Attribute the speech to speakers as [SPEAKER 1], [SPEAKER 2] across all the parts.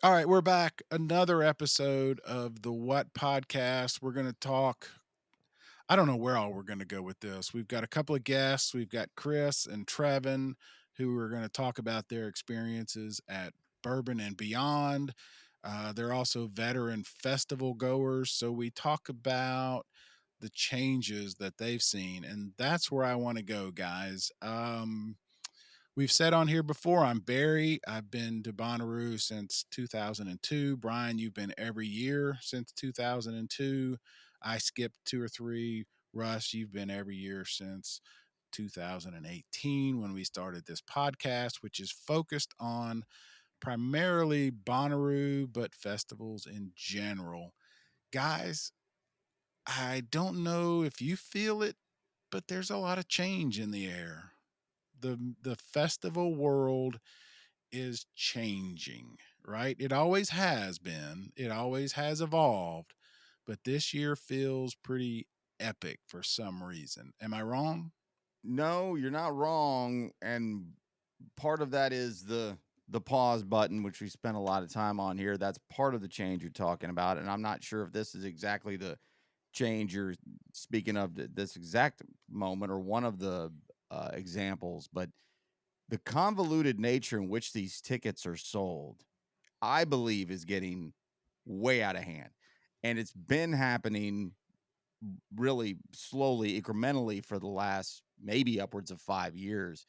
[SPEAKER 1] All right, we're back. Another episode of the What Podcast. We're going to talk. I don't know where all we're going to go with this. We've got a couple of guests. We've got Chris and Trevin who are going to talk about their experiences at Bourbon and Beyond. They're also veteran festival goers. So we talk about the changes that they've seen. And that's where I want to go, guys. We've said on here before, I'm Barry. I've been to Bonnaroo since 2002. Bryan, you've been every year since 2002. I skipped two or three. Russ, you've been every year since 2018 when we started this podcast, which is focused on primarily Bonnaroo, but festivals in general. Guys, I don't know if you feel it, but there's a lot of change in the air. The festival world is changing, right? It always has been. It always has evolved, but this year feels pretty epic for some reason. Am I wrong?
[SPEAKER 2] No, you're not wrong, and part of that is the pause button, which we spent a lot of time on here. That's part of the change you're talking about, and I'm not sure if this is exactly the change you're speaking of this exact moment or one of the examples, but the convoluted nature in which these tickets are sold, I believe, is getting way out of hand, and it's been happening really slowly, incrementally for the last maybe upwards of 5 years.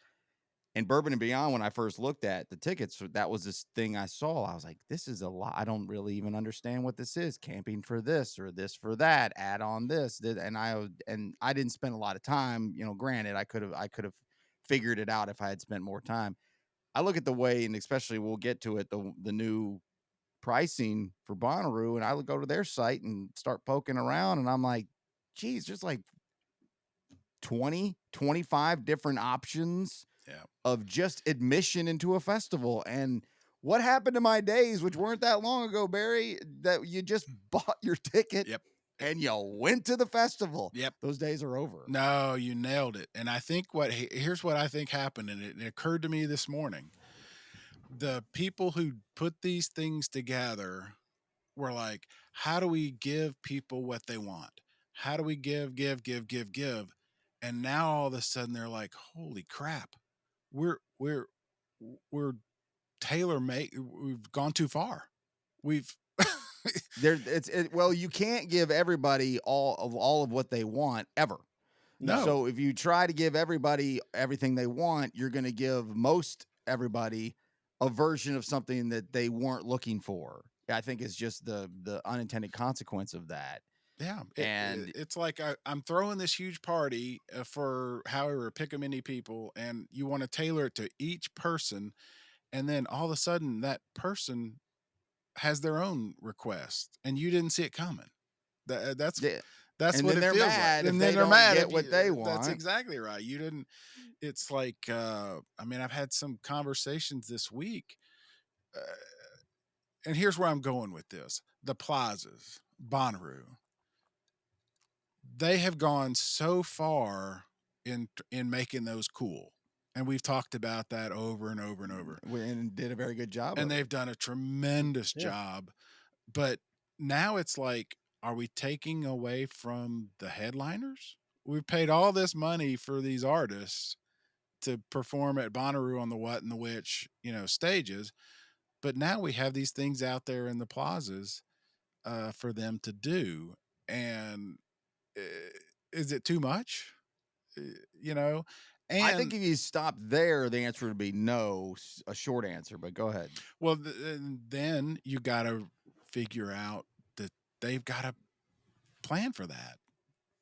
[SPEAKER 2] And Bourbon and Beyond, when I first looked at the tickets, that was this thing I saw. I was like, this is a lot. I don't really even understand what this is. Camping for this or this for that, add on this. And I didn't spend a lot of time. Granted, I could have figured it out if I had spent more time. I look at the way, and especially we'll get to it, the new pricing for Bonnaroo, and I would go to their site and start poking around, and I'm like, geez, there's like 20, 25 different options
[SPEAKER 1] Yeah.
[SPEAKER 2] of just admission into a festival. And what happened to my days, which weren't that long ago, Barry, that you just bought your ticket
[SPEAKER 1] Yep.
[SPEAKER 2] and you went to the festival?
[SPEAKER 1] Yep.
[SPEAKER 2] Those days are over.
[SPEAKER 1] No, you nailed it. And I think here's what I think happened, and it occurred to me this morning. The people who put these things together were like, how do we give people what they want? How do we give? And now all of a sudden they're like, holy crap, we're we're we're tailor made. We've gone too far. We've
[SPEAKER 2] Well, you can't give everybody all of what they want ever.
[SPEAKER 1] no.
[SPEAKER 2] So if you try to give everybody everything they want, you're going to give most everybody a version of something that they weren't looking for. I think is just the unintended consequence of that.
[SPEAKER 1] Yeah,
[SPEAKER 2] And
[SPEAKER 1] it's like I'm throwing this huge party for however pick a many people, and you want to tailor it to each person, and then all of a sudden that person has their own request, and you didn't see it coming. That, that's
[SPEAKER 2] the
[SPEAKER 1] that's
[SPEAKER 2] and
[SPEAKER 1] what
[SPEAKER 2] then
[SPEAKER 1] it
[SPEAKER 2] they're
[SPEAKER 1] feels like,
[SPEAKER 2] mad if
[SPEAKER 1] and then
[SPEAKER 2] they
[SPEAKER 1] they're
[SPEAKER 2] don't
[SPEAKER 1] mad
[SPEAKER 2] get
[SPEAKER 1] if
[SPEAKER 2] what
[SPEAKER 1] you.
[SPEAKER 2] they
[SPEAKER 1] That's
[SPEAKER 2] want.
[SPEAKER 1] exactly right. You didn't. It's like I mean, I've had some conversations this week, uh, and here's where I'm going with this: the plazas, Bonnaroo, they have gone so far in making those cool, and we've talked about that over and over and over,
[SPEAKER 2] And did a very good job
[SPEAKER 1] and
[SPEAKER 2] of it.
[SPEAKER 1] they've done a tremendous
[SPEAKER 2] Yeah.
[SPEAKER 1] job. But now it's like, are we taking away from the headliners? We've paid all this money for these artists to perform at Bonnaroo on the what and the which, stages. But now we have these things out there in the plazas for them to do. And uh, is it too much? Uh, you know,
[SPEAKER 2] I think
[SPEAKER 1] and
[SPEAKER 2] if you stop there, the answer would be no, a short answer, but go ahead.
[SPEAKER 1] well, and then you got to figure out that they've got to plan for that.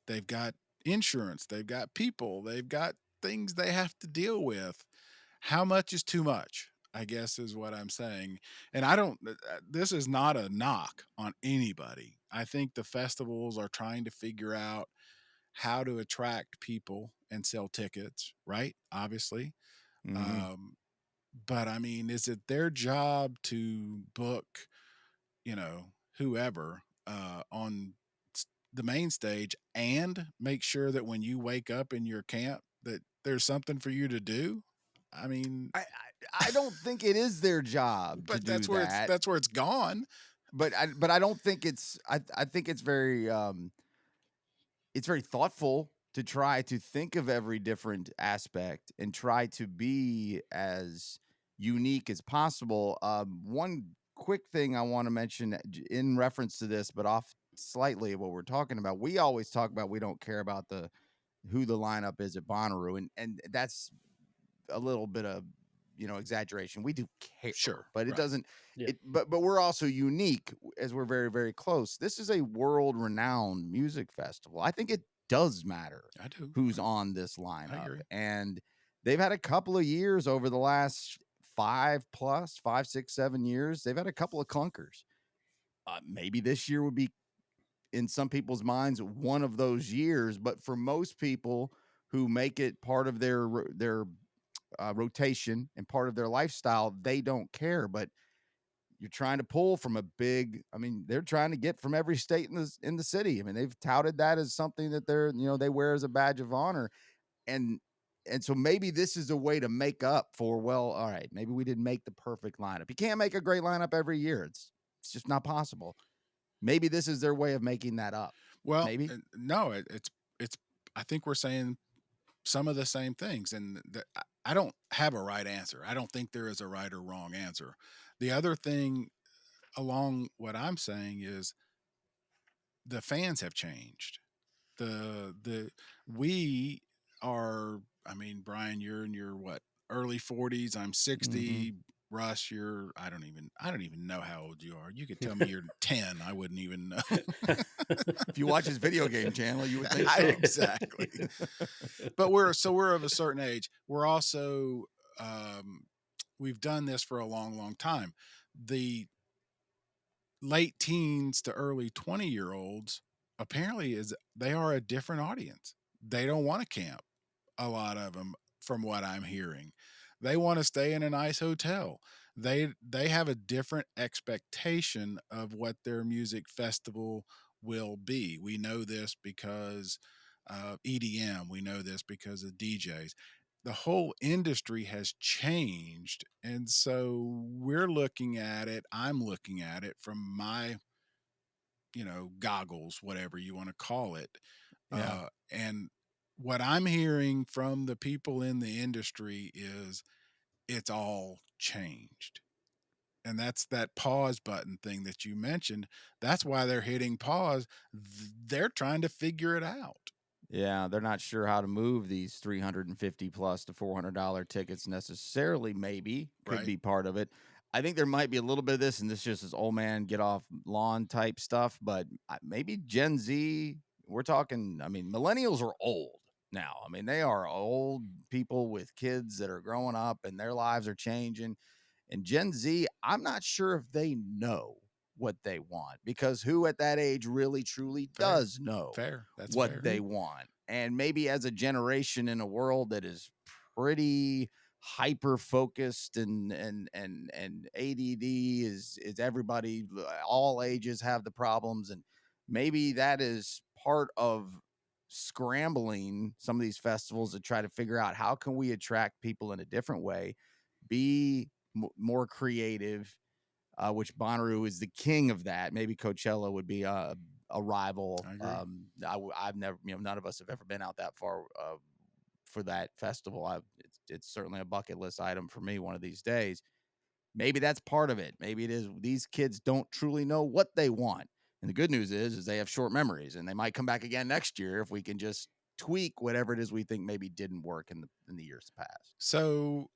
[SPEAKER 1] They've got insurance, they've got people, they've got things they have to deal with. How much is too much? I guess is what I'm saying. And I don't, this is not a knock on anybody. I think the festivals are trying to figure out how to attract people and sell tickets, right? Obviously.
[SPEAKER 2] Mhm.
[SPEAKER 1] Um, but I mean, is it their job to book, whoever on the main stage and make sure that when you wake up in your camp that there's something for you to do? I mean,
[SPEAKER 2] I don't think it is their job to
[SPEAKER 1] But
[SPEAKER 2] do that.
[SPEAKER 1] that's where it's gone.
[SPEAKER 2] But I don't think I think it's very thoughtful to try to think of every different aspect and try to be as unique as possible. One quick thing I want to mention in reference to this, but off slightly of what we're talking about. We always talk about we don't care about the who the lineup is at Bonnaroo, and that's a little bit of exaggeration. We do care,
[SPEAKER 1] Sure,
[SPEAKER 2] but it
[SPEAKER 1] right.
[SPEAKER 2] doesn't.
[SPEAKER 3] Yeah.
[SPEAKER 2] But we're also unique as we're very very close. This is a world renowned music festival. I think it does matter
[SPEAKER 1] I do.
[SPEAKER 2] who's on this
[SPEAKER 1] I
[SPEAKER 2] lineup,
[SPEAKER 1] agree.
[SPEAKER 2] and they've had a couple of years over the last 5, 6, 7 years. They've had a couple of clunkers. Maybe this year would be in some people's minds one of those years, but for most people who make it part of their rotation and part of their lifestyle, they don't care. But you're trying to pull from a big. I mean, they're trying to get from every state in the city. I mean, they've touted that as something that they wear as a badge of honor, and and so maybe this is a way to make up for. Well, all right, maybe we didn't make the perfect lineup. You can't make a great lineup every year. It's just not possible. Maybe this is their way of making that up.
[SPEAKER 1] Well,
[SPEAKER 2] Maybe.
[SPEAKER 1] no, it's. I think we're saying some of the same things, and I don't have a right answer. I don't think there is a right or wrong answer. The other thing along what I'm saying is the fans have changed. The we are. I mean, Brian, you're in your what, early 40s. I'm
[SPEAKER 2] Hmm.
[SPEAKER 1] 60. Russ, you're I don't even know how old you are. You could tell me you're 10. I wouldn't even know.
[SPEAKER 2] If you watch his video game channel, you would think so.
[SPEAKER 1] Exactly. But we're of a certain age. We're also we've done this for a long, long time. The late teens to early 20-year-olds apparently is they are a different audience. They don't want to camp, a lot of them, from what I'm hearing. They want to stay in a nice hotel. They have a different expectation of what their music festival will be. We know this because of EDM. We know this because of DJs. The whole industry has changed, and so we're looking at it. I'm looking at it from my, goggles, whatever you want to call it.
[SPEAKER 2] Yeah.
[SPEAKER 1] And what I'm hearing from the people in the industry is it's all changed. And that's that pause button thing that you mentioned. That's why they're hitting pause. They're trying to figure it out.
[SPEAKER 2] Yeah, they're not sure how to move these 350 plus to $400 tickets necessarily. Maybe could
[SPEAKER 1] Right.
[SPEAKER 2] be part of it. I think there might be a little bit of this, and this just is old man get off lawn type stuff. But maybe Gen Z. We're talking. I mean, millennials are old now. I mean, they are old people with kids that are growing up, and their lives are changing. And Gen Z, I'm not sure if they know what they want, because who at that age really truly
[SPEAKER 1] Fair.
[SPEAKER 2] does know
[SPEAKER 1] Fair. That's
[SPEAKER 2] what
[SPEAKER 1] fair.
[SPEAKER 2] they want? And maybe as a generation in a world that is pretty hyper focused and ADD is everybody, all ages have the problems, and maybe that is part of scrambling some of these festivals to try to figure out how can we attract people in a different way, be more creative, which Bonnaroo is the king of that. Maybe Coachella would be a rival.
[SPEAKER 1] I agree.
[SPEAKER 2] I've never, none of us have ever been out that far for that festival. It's certainly a bucket list item for me one of these days. Maybe that's part of it. Maybe it is these kids don't truly know what they want. And the good news is they have short memories, and they might come back again next year if we can just tweak whatever it is we think maybe didn't work in the years past.
[SPEAKER 1] So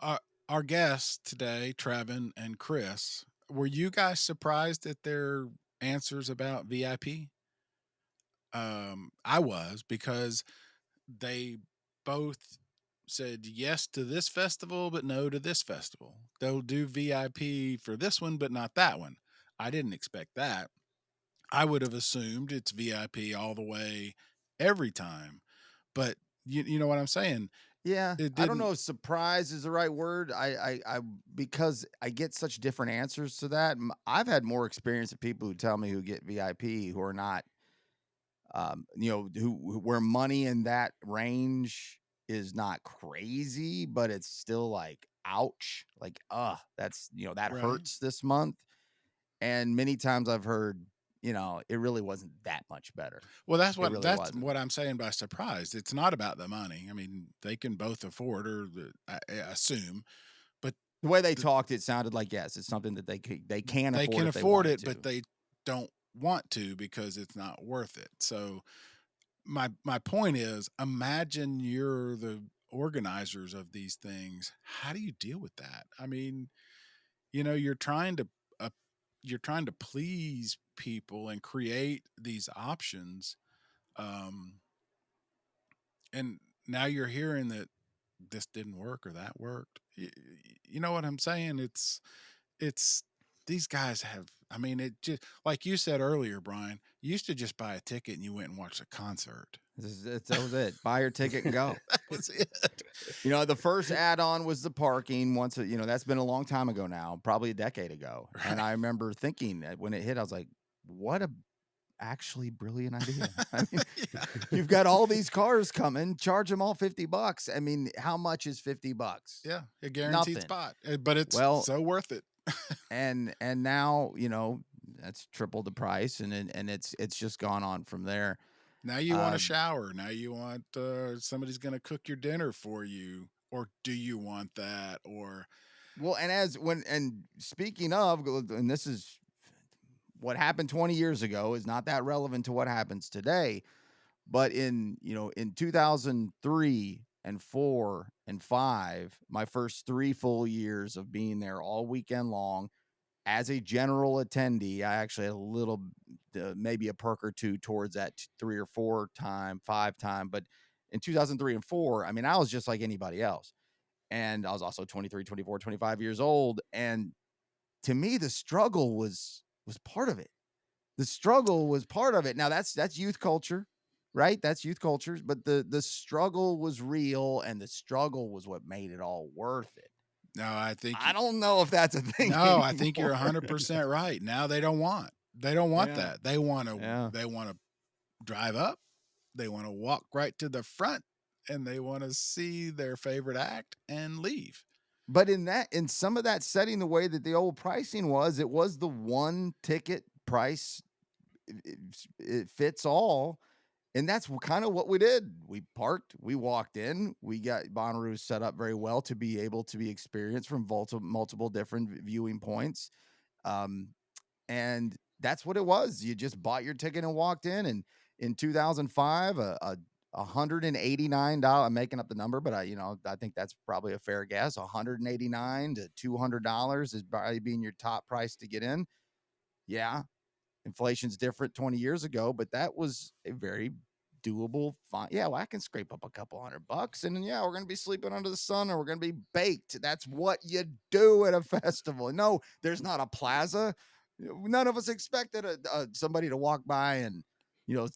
[SPEAKER 1] our our guests today, Trevin and Chris, were you guys surprised at their answers about VIP? I was, because they both said yes to this festival, but no to this festival. They'll do VIP for this one, but not that one. I didn't expect that. I would have assumed it's VIP all the way every time. But you know what I'm saying?
[SPEAKER 2] Yeah,
[SPEAKER 1] It
[SPEAKER 2] I don't
[SPEAKER 1] didn't.
[SPEAKER 2] know if surprise is the right word. I because I get such different answers to that. I've had more experience of people who tell me who get VIP who are not, where money in that range is not crazy, but it's still like ouch, like, that's, that
[SPEAKER 1] Right.
[SPEAKER 2] hurts this month. And many times I've heard, it really wasn't that much better.
[SPEAKER 1] Well,
[SPEAKER 2] It really
[SPEAKER 1] that's
[SPEAKER 2] wasn't.
[SPEAKER 1] what I'm saying by surprise. It's not about the money. I mean, they can both afford, or I assume, but
[SPEAKER 2] The way they
[SPEAKER 1] the,
[SPEAKER 2] talked, it sounded like, yes, it's something that they can
[SPEAKER 1] they
[SPEAKER 2] afford
[SPEAKER 1] can
[SPEAKER 2] if they
[SPEAKER 1] afford
[SPEAKER 2] wanted
[SPEAKER 1] it, but
[SPEAKER 2] to.
[SPEAKER 1] they don't want to because it's not worth it. So my point is, imagine you're the organizers of these things. How do you deal with that? I mean, uh, you're trying to please people and create these options, um, and now you're hearing that this didn't work or that worked. You know what I'm saying? It's these guys have. I mean, it just like you said earlier, Brian. You used to just buy a ticket and you went and watched a concert.
[SPEAKER 2] That was it. Buy your ticket and go.
[SPEAKER 1] That was it.
[SPEAKER 2] The first add-on was the parking. That's been a long time ago now, probably a decade ago. And
[SPEAKER 1] Right.
[SPEAKER 2] I remember thinking that when it hit, I was like, what a actually brilliant idea. I mean,
[SPEAKER 1] Yeah.
[SPEAKER 2] you've got all these cars coming, charge them all $50. I mean, how much is $50?
[SPEAKER 1] Yeah, a guaranteed
[SPEAKER 2] Nothing.
[SPEAKER 1] spot, but it's
[SPEAKER 2] Well,
[SPEAKER 1] so worth it.
[SPEAKER 2] and now, that's triple the price, and it's just gone on from there.
[SPEAKER 1] Now you want a
[SPEAKER 2] Uh,
[SPEAKER 1] shower, now you want, somebody's gonna cook your dinner for you, or do you want that? Or
[SPEAKER 2] well, and speaking of, and this is what happened 20 years ago is not that relevant to what happens today. But in 2003 and 4 and 5, my first 3 full years of being there all weekend long as a general attendee, I actually had a little, maybe a perk or two towards that 3 or 4 time, 5 time. But in 2003 and 4, I mean, I was just like anybody else. And I was also 23, 24, 25 years old. And to me, the struggle was part of it. The struggle was part of it. Now that's youth culture, right? That's youth culture, but the struggle was real, and the struggle was what made it all worth it.
[SPEAKER 1] no, I think
[SPEAKER 2] I don't know if that's a thing
[SPEAKER 1] no, I think you're
[SPEAKER 2] anymore.
[SPEAKER 1] 100% right. Now they don't want
[SPEAKER 2] Yeah.
[SPEAKER 1] that.
[SPEAKER 2] Yeah.
[SPEAKER 1] They wanna drive up, they wanna walk right to the front, and they wanna see their favorite act and leave.
[SPEAKER 2] But in some of that setting, the way that the old pricing was, it was the one ticket price. It fits all. And that's kind of what we did. We parked, we walked in, we got Bonnaroo set up very well to be able to be experienced from multiple different viewing points. Um, and that's what it was. You just bought your ticket and walked in. And in 2005, $189. I'm making up the number, but I think that's probably a fair guess. 189 to $200 is probably being your top price to get in. Yeah, inflation's different 20 years ago, but that was a very doable fine. Yeah, well, I can scrape up a couple $100 and then, yeah, we're going to be sleeping under the sun or we're going to be baked. That's what you do at a festival. No, there's not a plaza. None of us expected somebody to walk by and,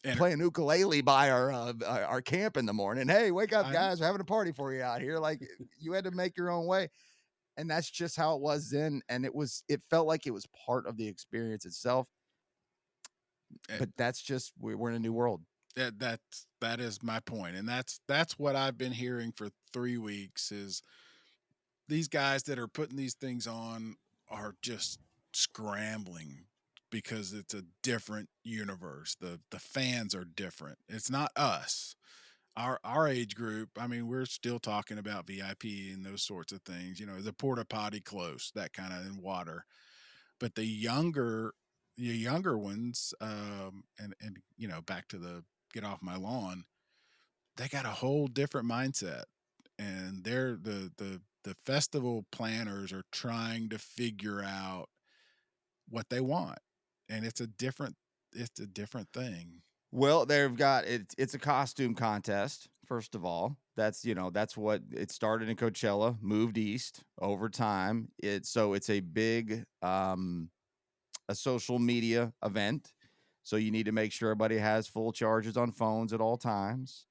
[SPEAKER 1] And
[SPEAKER 2] play an ukulele by our camp in the morning. Hey, wake up,
[SPEAKER 1] I know.
[SPEAKER 2] guys. We're having a party for you out here. Like, you had to make your own way. And that's just how it was then. And it felt like it was part of the experience itself.
[SPEAKER 1] eh,
[SPEAKER 2] But that's just, we're in a new world.
[SPEAKER 1] that is my point, and that's what I've been hearing for 3 weeks is these guys that are putting these things on are just scrambling because it's a different universe. The fans are different. It's not us. Our age group, I mean, we're still talking about VIP and those sorts of things, the porta potty close, that kind of in water. But the younger ones, and back to the get off my lawn, they got a whole different mindset, and the festival planners are trying to figure out what they want, and it's a different thing.
[SPEAKER 2] Well, they've got it's a costume contest, first of all. That's what it started in Coachella, moved east over time. It's a big a social media event. So you need to make sure everybody has full charges on phones at all times.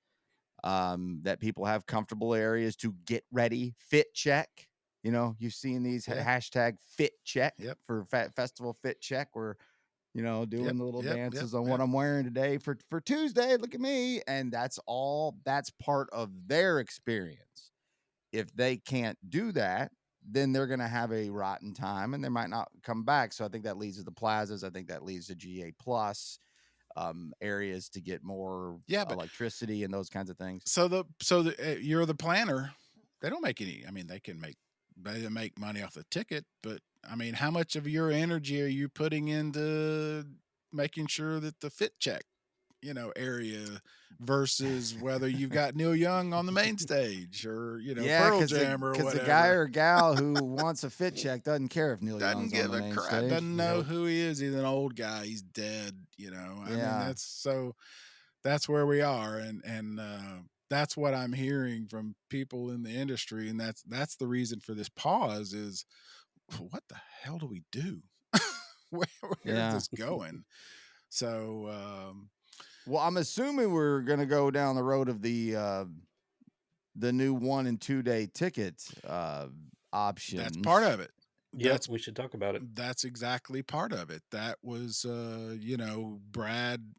[SPEAKER 2] That people have comfortable areas to get ready, fit check. You've seen these
[SPEAKER 1] Yeah.
[SPEAKER 2] hashtag fit check
[SPEAKER 1] Yep.
[SPEAKER 2] for festival fit check where
[SPEAKER 1] Yep.
[SPEAKER 2] doing the little
[SPEAKER 1] Yep. Yep.
[SPEAKER 2] dances on what
[SPEAKER 1] Yep.
[SPEAKER 2] I'm wearing today for Tuesday. Look at me. And that's part of their experience. If they can't do that, then they're going to have a rotten time and they might not come back. So I think that leads to the plazas. I think that leads to GA plus areas to get more
[SPEAKER 1] Yeah, but
[SPEAKER 2] electricity and those kinds of things.
[SPEAKER 1] you're the planner. They don't make any. I mean, they make money off the ticket, but I mean, how much of your energy are you putting into making sure that the fit check, area versus whether you've got Neil Young on the main stage or,
[SPEAKER 2] Yeah,
[SPEAKER 1] Pearl
[SPEAKER 2] because
[SPEAKER 1] Jam or
[SPEAKER 2] the guy
[SPEAKER 1] whatever.
[SPEAKER 2] or gal who wants a fit check doesn't care if Neil
[SPEAKER 1] Doesn't
[SPEAKER 2] Young's on
[SPEAKER 1] give
[SPEAKER 2] the
[SPEAKER 1] a
[SPEAKER 2] main
[SPEAKER 1] crap,
[SPEAKER 2] stage.
[SPEAKER 1] doesn't know
[SPEAKER 3] Nope.
[SPEAKER 1] who he is. He's an old guy. He's dead. I mean,
[SPEAKER 2] Yeah.
[SPEAKER 1] that's where we are. And that's what I'm hearing from people in the industry. And that's the reason for this pause is what the hell do we do? Where is
[SPEAKER 2] Yeah.
[SPEAKER 1] this going? So,
[SPEAKER 2] Well, I'm assuming we're gonna go down the road of the new 1 and 2 day ticket
[SPEAKER 1] that's part
[SPEAKER 2] options.
[SPEAKER 1] of it.
[SPEAKER 3] Yep,
[SPEAKER 1] That's
[SPEAKER 3] we should talk about it.
[SPEAKER 1] that's exactly part of it. That was, Brad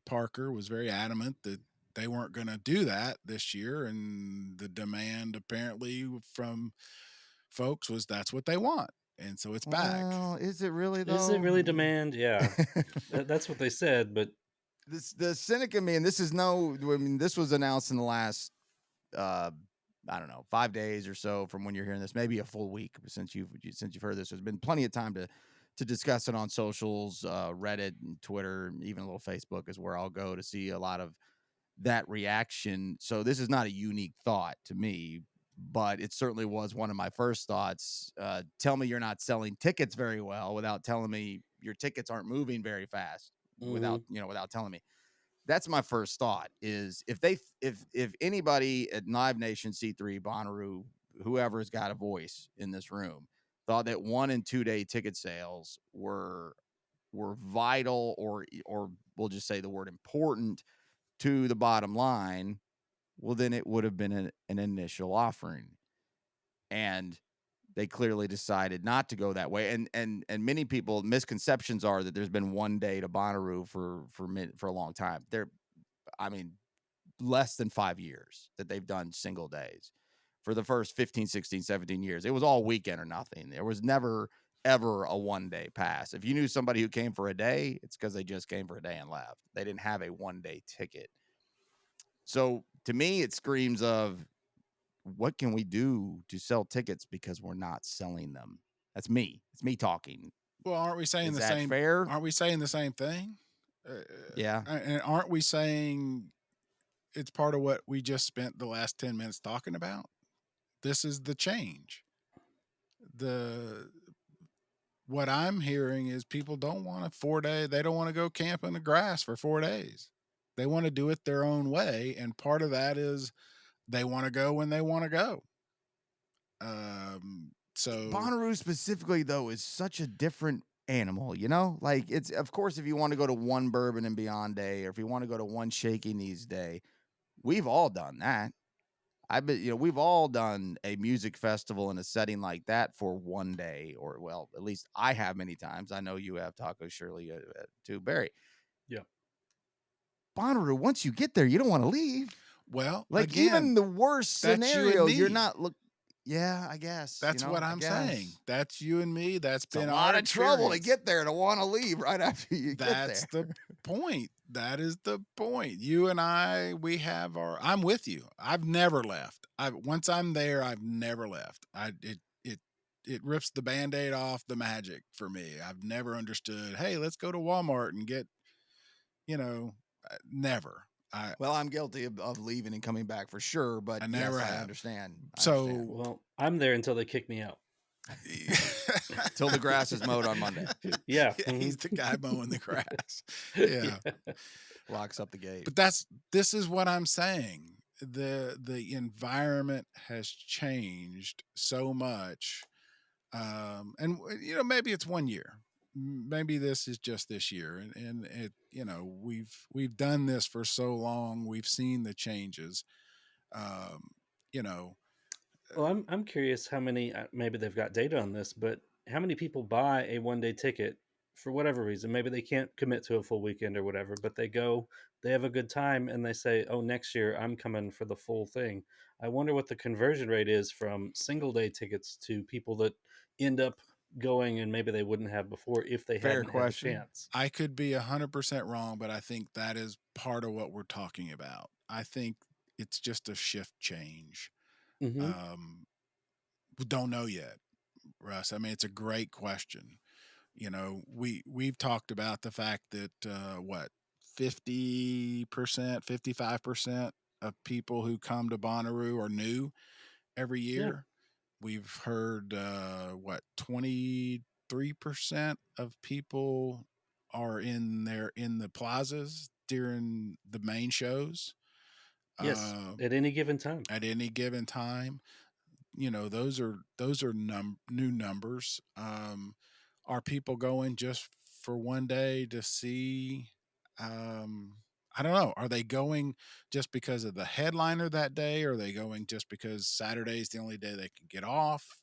[SPEAKER 1] Parker was very adamant that they weren't going to do that this year, and the demand apparently from folks was that's what they want, and so it's back.
[SPEAKER 2] Well, is it really
[SPEAKER 3] Is it
[SPEAKER 2] though?
[SPEAKER 3] really demand? Yeah, that's what they said, but
[SPEAKER 2] The cynic in me, and this is no, I mean, this was announced in the last, uh, I don't know, 5 days or so from when you're hearing this, maybe a full week since you've heard this. There's been plenty of time to discuss it on socials, Reddit and Twitter, even a little Facebook is where I'll go to see a lot of that reaction. So this is not a unique thought to me, but it certainly was one of my first thoughts. Tell me you're not selling tickets very well without telling me your tickets aren't moving very fast
[SPEAKER 3] mhm.
[SPEAKER 2] without telling me. That's my first thought is if anybody at Live Nation C3 Bonnaroo, whoever's got a voice in this room, thought that 1 and 2 day ticket sales were vital or we'll just say the word important to the bottom line, well, then it would have been an initial offering. And they clearly decided not to go that way. And many people misconceptions are that there's been 1 day to Bonnaroo for a long time. I mean, less than 5 years that they've done single days. For the first 15, 16, 17 years, it was all weekend or nothing. There was never ever a 1 day pass. If you knew somebody who came for a day, it's because they just came for a day and left. They didn't have a 1 day ticket. So to me, it screams of what can we do to sell tickets because we're not selling them? That's me. It's me talking.
[SPEAKER 1] Well, aren't we saying
[SPEAKER 2] Is
[SPEAKER 1] the
[SPEAKER 2] that
[SPEAKER 1] same?
[SPEAKER 2] fair?
[SPEAKER 1] Aren't we saying the same thing?
[SPEAKER 2] Yeah.
[SPEAKER 1] And aren't we saying it's part of what we just spent the last 10 minutes talking about? This is the change. The What I'm hearing is people don't want a 4 day. They don't want to go camp in the grass for 4 days. They want to do it their own way, and part of that is they want to go when they want to go. So
[SPEAKER 2] Bonnaroo specifically, though, is such a different animal, you know? Like, it's, of course, if you want to go to one Bourbon and Beyond day, or if you want to go to one Shaky Knees day, we've all done that. We've all done a music festival in a setting like that for 1 day, or, well, at least I have many times. I know you have, Taco Shirley, too, Barry.
[SPEAKER 3] Yeah.
[SPEAKER 2] Bonnaroo, once you get there, you don't want to leave.
[SPEAKER 1] well,
[SPEAKER 2] Like,
[SPEAKER 1] again,
[SPEAKER 2] even the worst
[SPEAKER 1] that's you and
[SPEAKER 2] scenario, you're
[SPEAKER 1] me.
[SPEAKER 2] not look. Yeah, I guess.
[SPEAKER 1] That's what
[SPEAKER 2] I
[SPEAKER 1] I'm saying.
[SPEAKER 2] guess
[SPEAKER 1] That's you and me. That's
[SPEAKER 2] it's a
[SPEAKER 1] been
[SPEAKER 2] lot
[SPEAKER 1] our
[SPEAKER 2] of trouble to
[SPEAKER 1] experience.
[SPEAKER 2] get there to want to leave right after you get
[SPEAKER 1] That's
[SPEAKER 2] there.
[SPEAKER 1] the point. That is the point. You and I, we have our. I'm with you. I've never left. I Once I'm there, I've never left. It rips the band-aid off the magic for me. I've never understood. Hey, let's go to Walmart and get. Never. I
[SPEAKER 2] Well, I'm guilty of leaving and coming back for sure, but
[SPEAKER 1] I never
[SPEAKER 2] yes, I
[SPEAKER 1] have.
[SPEAKER 2] understand. I understand.
[SPEAKER 1] So
[SPEAKER 3] Well, I'm there until they kick me out.
[SPEAKER 2] Till the grass is mowed on Monday,
[SPEAKER 3] Yeah.
[SPEAKER 1] yeah,
[SPEAKER 3] mhm.
[SPEAKER 1] he's the guy mowing the grass. Yeah.
[SPEAKER 3] Yeah.
[SPEAKER 2] locks up the gate.
[SPEAKER 1] But this is what I'm saying. The environment has changed so much. And maybe it's 1 year. Maybe this is just this year. And it, we've done this for so long. We've seen the changes. Um, you know,
[SPEAKER 3] Well, I'm curious how many maybe they've got data on this, but how many people buy a 1 day ticket for whatever reason, maybe they can't commit to a full weekend or whatever, but they go, they have a good time, and they say, "Oh, next year I'm coming for the full thing." I wonder what the conversion rate is from single day tickets to people that end up going and maybe they wouldn't have before if they
[SPEAKER 2] Fair
[SPEAKER 3] hadn't had the
[SPEAKER 2] question.
[SPEAKER 3] chance.
[SPEAKER 1] I could be 100% wrong, but I think that is part of what we're talking about. I think it's just a shift change.
[SPEAKER 3] Hmm.
[SPEAKER 1] Um, we don't know yet, Russ. I mean, it's a great question. You know, we've talked about the fact that what 50%, 55% of people who come to Bonnaroo are new every
[SPEAKER 3] Yeah.
[SPEAKER 1] year. We've heard what 23% of people are in the plazas during the main shows
[SPEAKER 3] Yes.
[SPEAKER 1] uh,
[SPEAKER 3] At any given time.
[SPEAKER 1] at any given time. You know, those are new numbers. Are people going just for one day to see? Um, I don't know. Are they going just because of the headliner that day? Or are they going just because Saturday is the only day they can get off?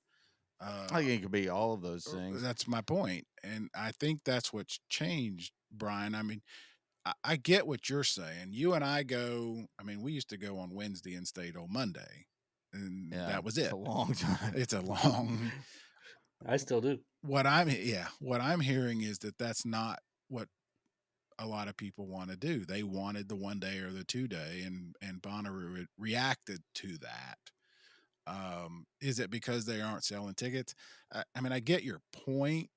[SPEAKER 1] Uh,
[SPEAKER 2] I think it could be all of those things.
[SPEAKER 1] that's my point, and I think that's what's changed, Brian. I mean, I get what you're saying. You and I go. I mean, we used to go on Wednesday and stay till Monday, and
[SPEAKER 2] Yeah,
[SPEAKER 1] that was
[SPEAKER 2] it's a
[SPEAKER 1] it.
[SPEAKER 2] long time.
[SPEAKER 1] It's a long.
[SPEAKER 3] I still do.
[SPEAKER 1] What I'm hearing is that that's not what a lot of people want to do. They wanted the 1 day or the 2 day, and Bonnaroo reacted to that. Is it because they aren't selling tickets? I mean, I get your point,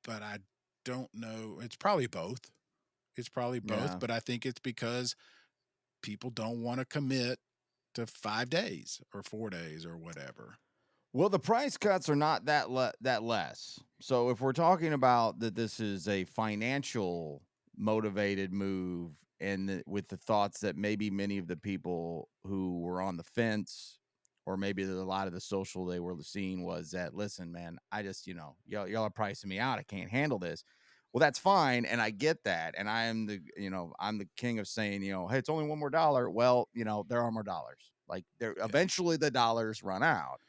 [SPEAKER 1] but I don't know. It's probably both. It's probably both,
[SPEAKER 2] Yeah.
[SPEAKER 1] but I think it's because people don't want to commit to 5 days or 4 days or whatever.
[SPEAKER 2] Well, the price cuts are not that less. So if we're talking about that, this is a financial motivated move, and with the thoughts that maybe many of the people who were on the fence, or maybe a lot of the social they were seeing was that, listen, man, I just y'all are pricing me out. I can't handle this. Well, that's fine, and I get that, and I am I'm the king of saying hey, it's only one more dollar. Well, there are more dollars. Like there,
[SPEAKER 1] Yeah.
[SPEAKER 2] eventually the dollars run out.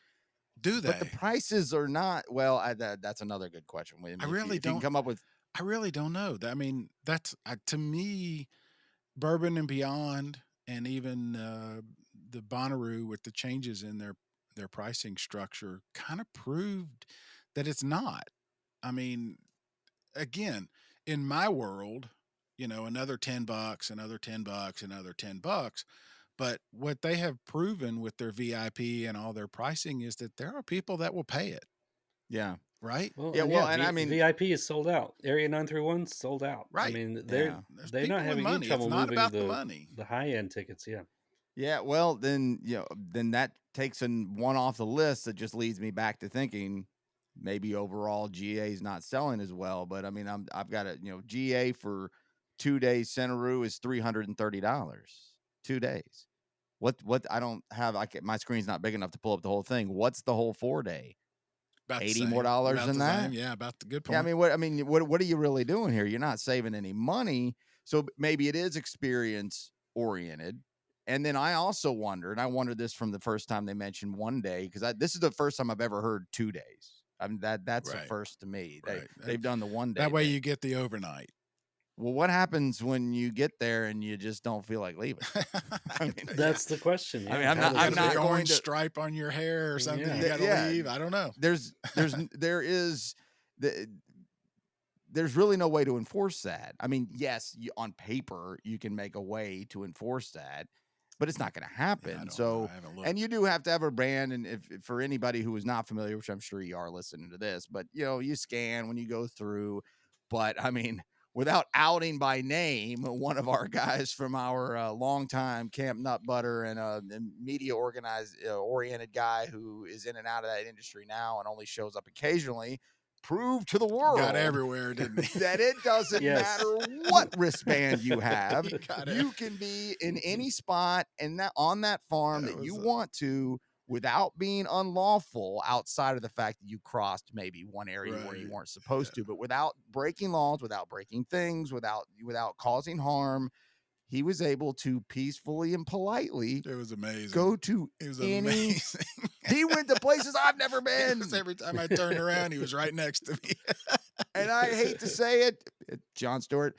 [SPEAKER 1] Do
[SPEAKER 2] But the
[SPEAKER 1] they?
[SPEAKER 2] prices are not well, that's another good question. I
[SPEAKER 1] I
[SPEAKER 2] mean,
[SPEAKER 1] really
[SPEAKER 2] if you can
[SPEAKER 1] don't.
[SPEAKER 2] come up with
[SPEAKER 1] I really don't know. I mean, that's to me, Bourbon and Beyond, and even the Bonnaroo with the changes in their pricing structure kind of proved that it's not. I mean, again, in my world, another $10, another $10, another $10. But what they have proven with their VIP and all their pricing is that there are people that will pay it,
[SPEAKER 2] yeah.
[SPEAKER 1] right?
[SPEAKER 3] Well,
[SPEAKER 2] Yeah,
[SPEAKER 3] and
[SPEAKER 2] well,
[SPEAKER 3] yeah,
[SPEAKER 2] and I mean,
[SPEAKER 3] VIP is sold out. Area 931 sold out. I
[SPEAKER 1] Right.
[SPEAKER 3] mean,
[SPEAKER 2] yeah.
[SPEAKER 1] There's
[SPEAKER 3] they're not
[SPEAKER 1] people in
[SPEAKER 3] having any
[SPEAKER 1] money. It's
[SPEAKER 3] trouble
[SPEAKER 1] not
[SPEAKER 3] moving
[SPEAKER 1] about the money.
[SPEAKER 3] the high end tickets. Yeah.
[SPEAKER 2] Yeah, well, then, then that takes one off the list that just leads me back to thinking maybe overall GA is not selling as well, but I mean, I've got GA for 2 days Centeroo is $330. 2 days. What I don't have my screen's not big enough to pull up the whole thing. What's the whole 4 day?
[SPEAKER 1] About the
[SPEAKER 2] 80 more
[SPEAKER 1] same.
[SPEAKER 2] dollars
[SPEAKER 1] About
[SPEAKER 2] than
[SPEAKER 1] the same.
[SPEAKER 2] that?
[SPEAKER 1] Yeah, about the good
[SPEAKER 2] Yeah,
[SPEAKER 1] point.
[SPEAKER 2] what are you really doing here? You're not saving any money. So maybe it is experience oriented. And then I also wonder, and I wondered this from the first time they mentioned 1 day, because this is the first time I've ever heard 2 days. I mean that's a
[SPEAKER 1] Right.
[SPEAKER 2] first to me.
[SPEAKER 1] Right.
[SPEAKER 2] They've done the 1 day
[SPEAKER 1] That way
[SPEAKER 2] thing.
[SPEAKER 1] you get the overnight.
[SPEAKER 2] Well, what happens when you get there and you just don't feel like leaving? I mean,
[SPEAKER 1] Yeah.
[SPEAKER 3] That's the question.
[SPEAKER 2] I
[SPEAKER 3] Yeah.
[SPEAKER 2] mean,
[SPEAKER 3] How
[SPEAKER 1] You
[SPEAKER 3] does
[SPEAKER 1] got
[SPEAKER 2] I'm
[SPEAKER 1] a
[SPEAKER 3] it
[SPEAKER 1] big
[SPEAKER 2] not
[SPEAKER 3] work?
[SPEAKER 2] going
[SPEAKER 1] orange
[SPEAKER 2] to.
[SPEAKER 1] stripe on your hair or something.
[SPEAKER 3] Yeah.
[SPEAKER 1] You got to
[SPEAKER 2] Yeah,
[SPEAKER 1] leave. I don't know.
[SPEAKER 2] there's the there's really no way to enforce that. I mean, yes, on paper you can make a way to enforce that, but it's not going to
[SPEAKER 1] Yeah, I
[SPEAKER 2] happen.
[SPEAKER 1] don't know.
[SPEAKER 2] So,
[SPEAKER 1] I haven't
[SPEAKER 2] and
[SPEAKER 1] looked.
[SPEAKER 2] you do have to have a brand. And if for anybody who is not familiar, which I'm sure you are listening to this, but you scan when you go through. But I mean, without outing by name, one of our guys from our longtime Camp Nut Butter and media oriented guy who is in and out of that industry now and only shows up occasionally, prove to the
[SPEAKER 1] Got
[SPEAKER 2] world
[SPEAKER 1] everywhere, didn't he?
[SPEAKER 2] that it doesn't
[SPEAKER 3] Yes.
[SPEAKER 2] matter what wristband you have.
[SPEAKER 1] He got it.
[SPEAKER 2] You can be in any spot and that on that farm
[SPEAKER 1] That
[SPEAKER 2] that you
[SPEAKER 1] was
[SPEAKER 2] want to without being unlawful outside of the fact that you crossed maybe one area where you
[SPEAKER 1] right.
[SPEAKER 2] weren't supposed to, but without breaking laws, without breaking things, without causing harm. he was able to peacefully and politely
[SPEAKER 1] It was amazing.
[SPEAKER 2] go to
[SPEAKER 1] It was
[SPEAKER 2] any.
[SPEAKER 1] amazing.
[SPEAKER 2] He went to places I've never
[SPEAKER 1] It
[SPEAKER 2] been.
[SPEAKER 1] was every time I turned around, he was right next to me.
[SPEAKER 2] And I hate to say it, John Stewart,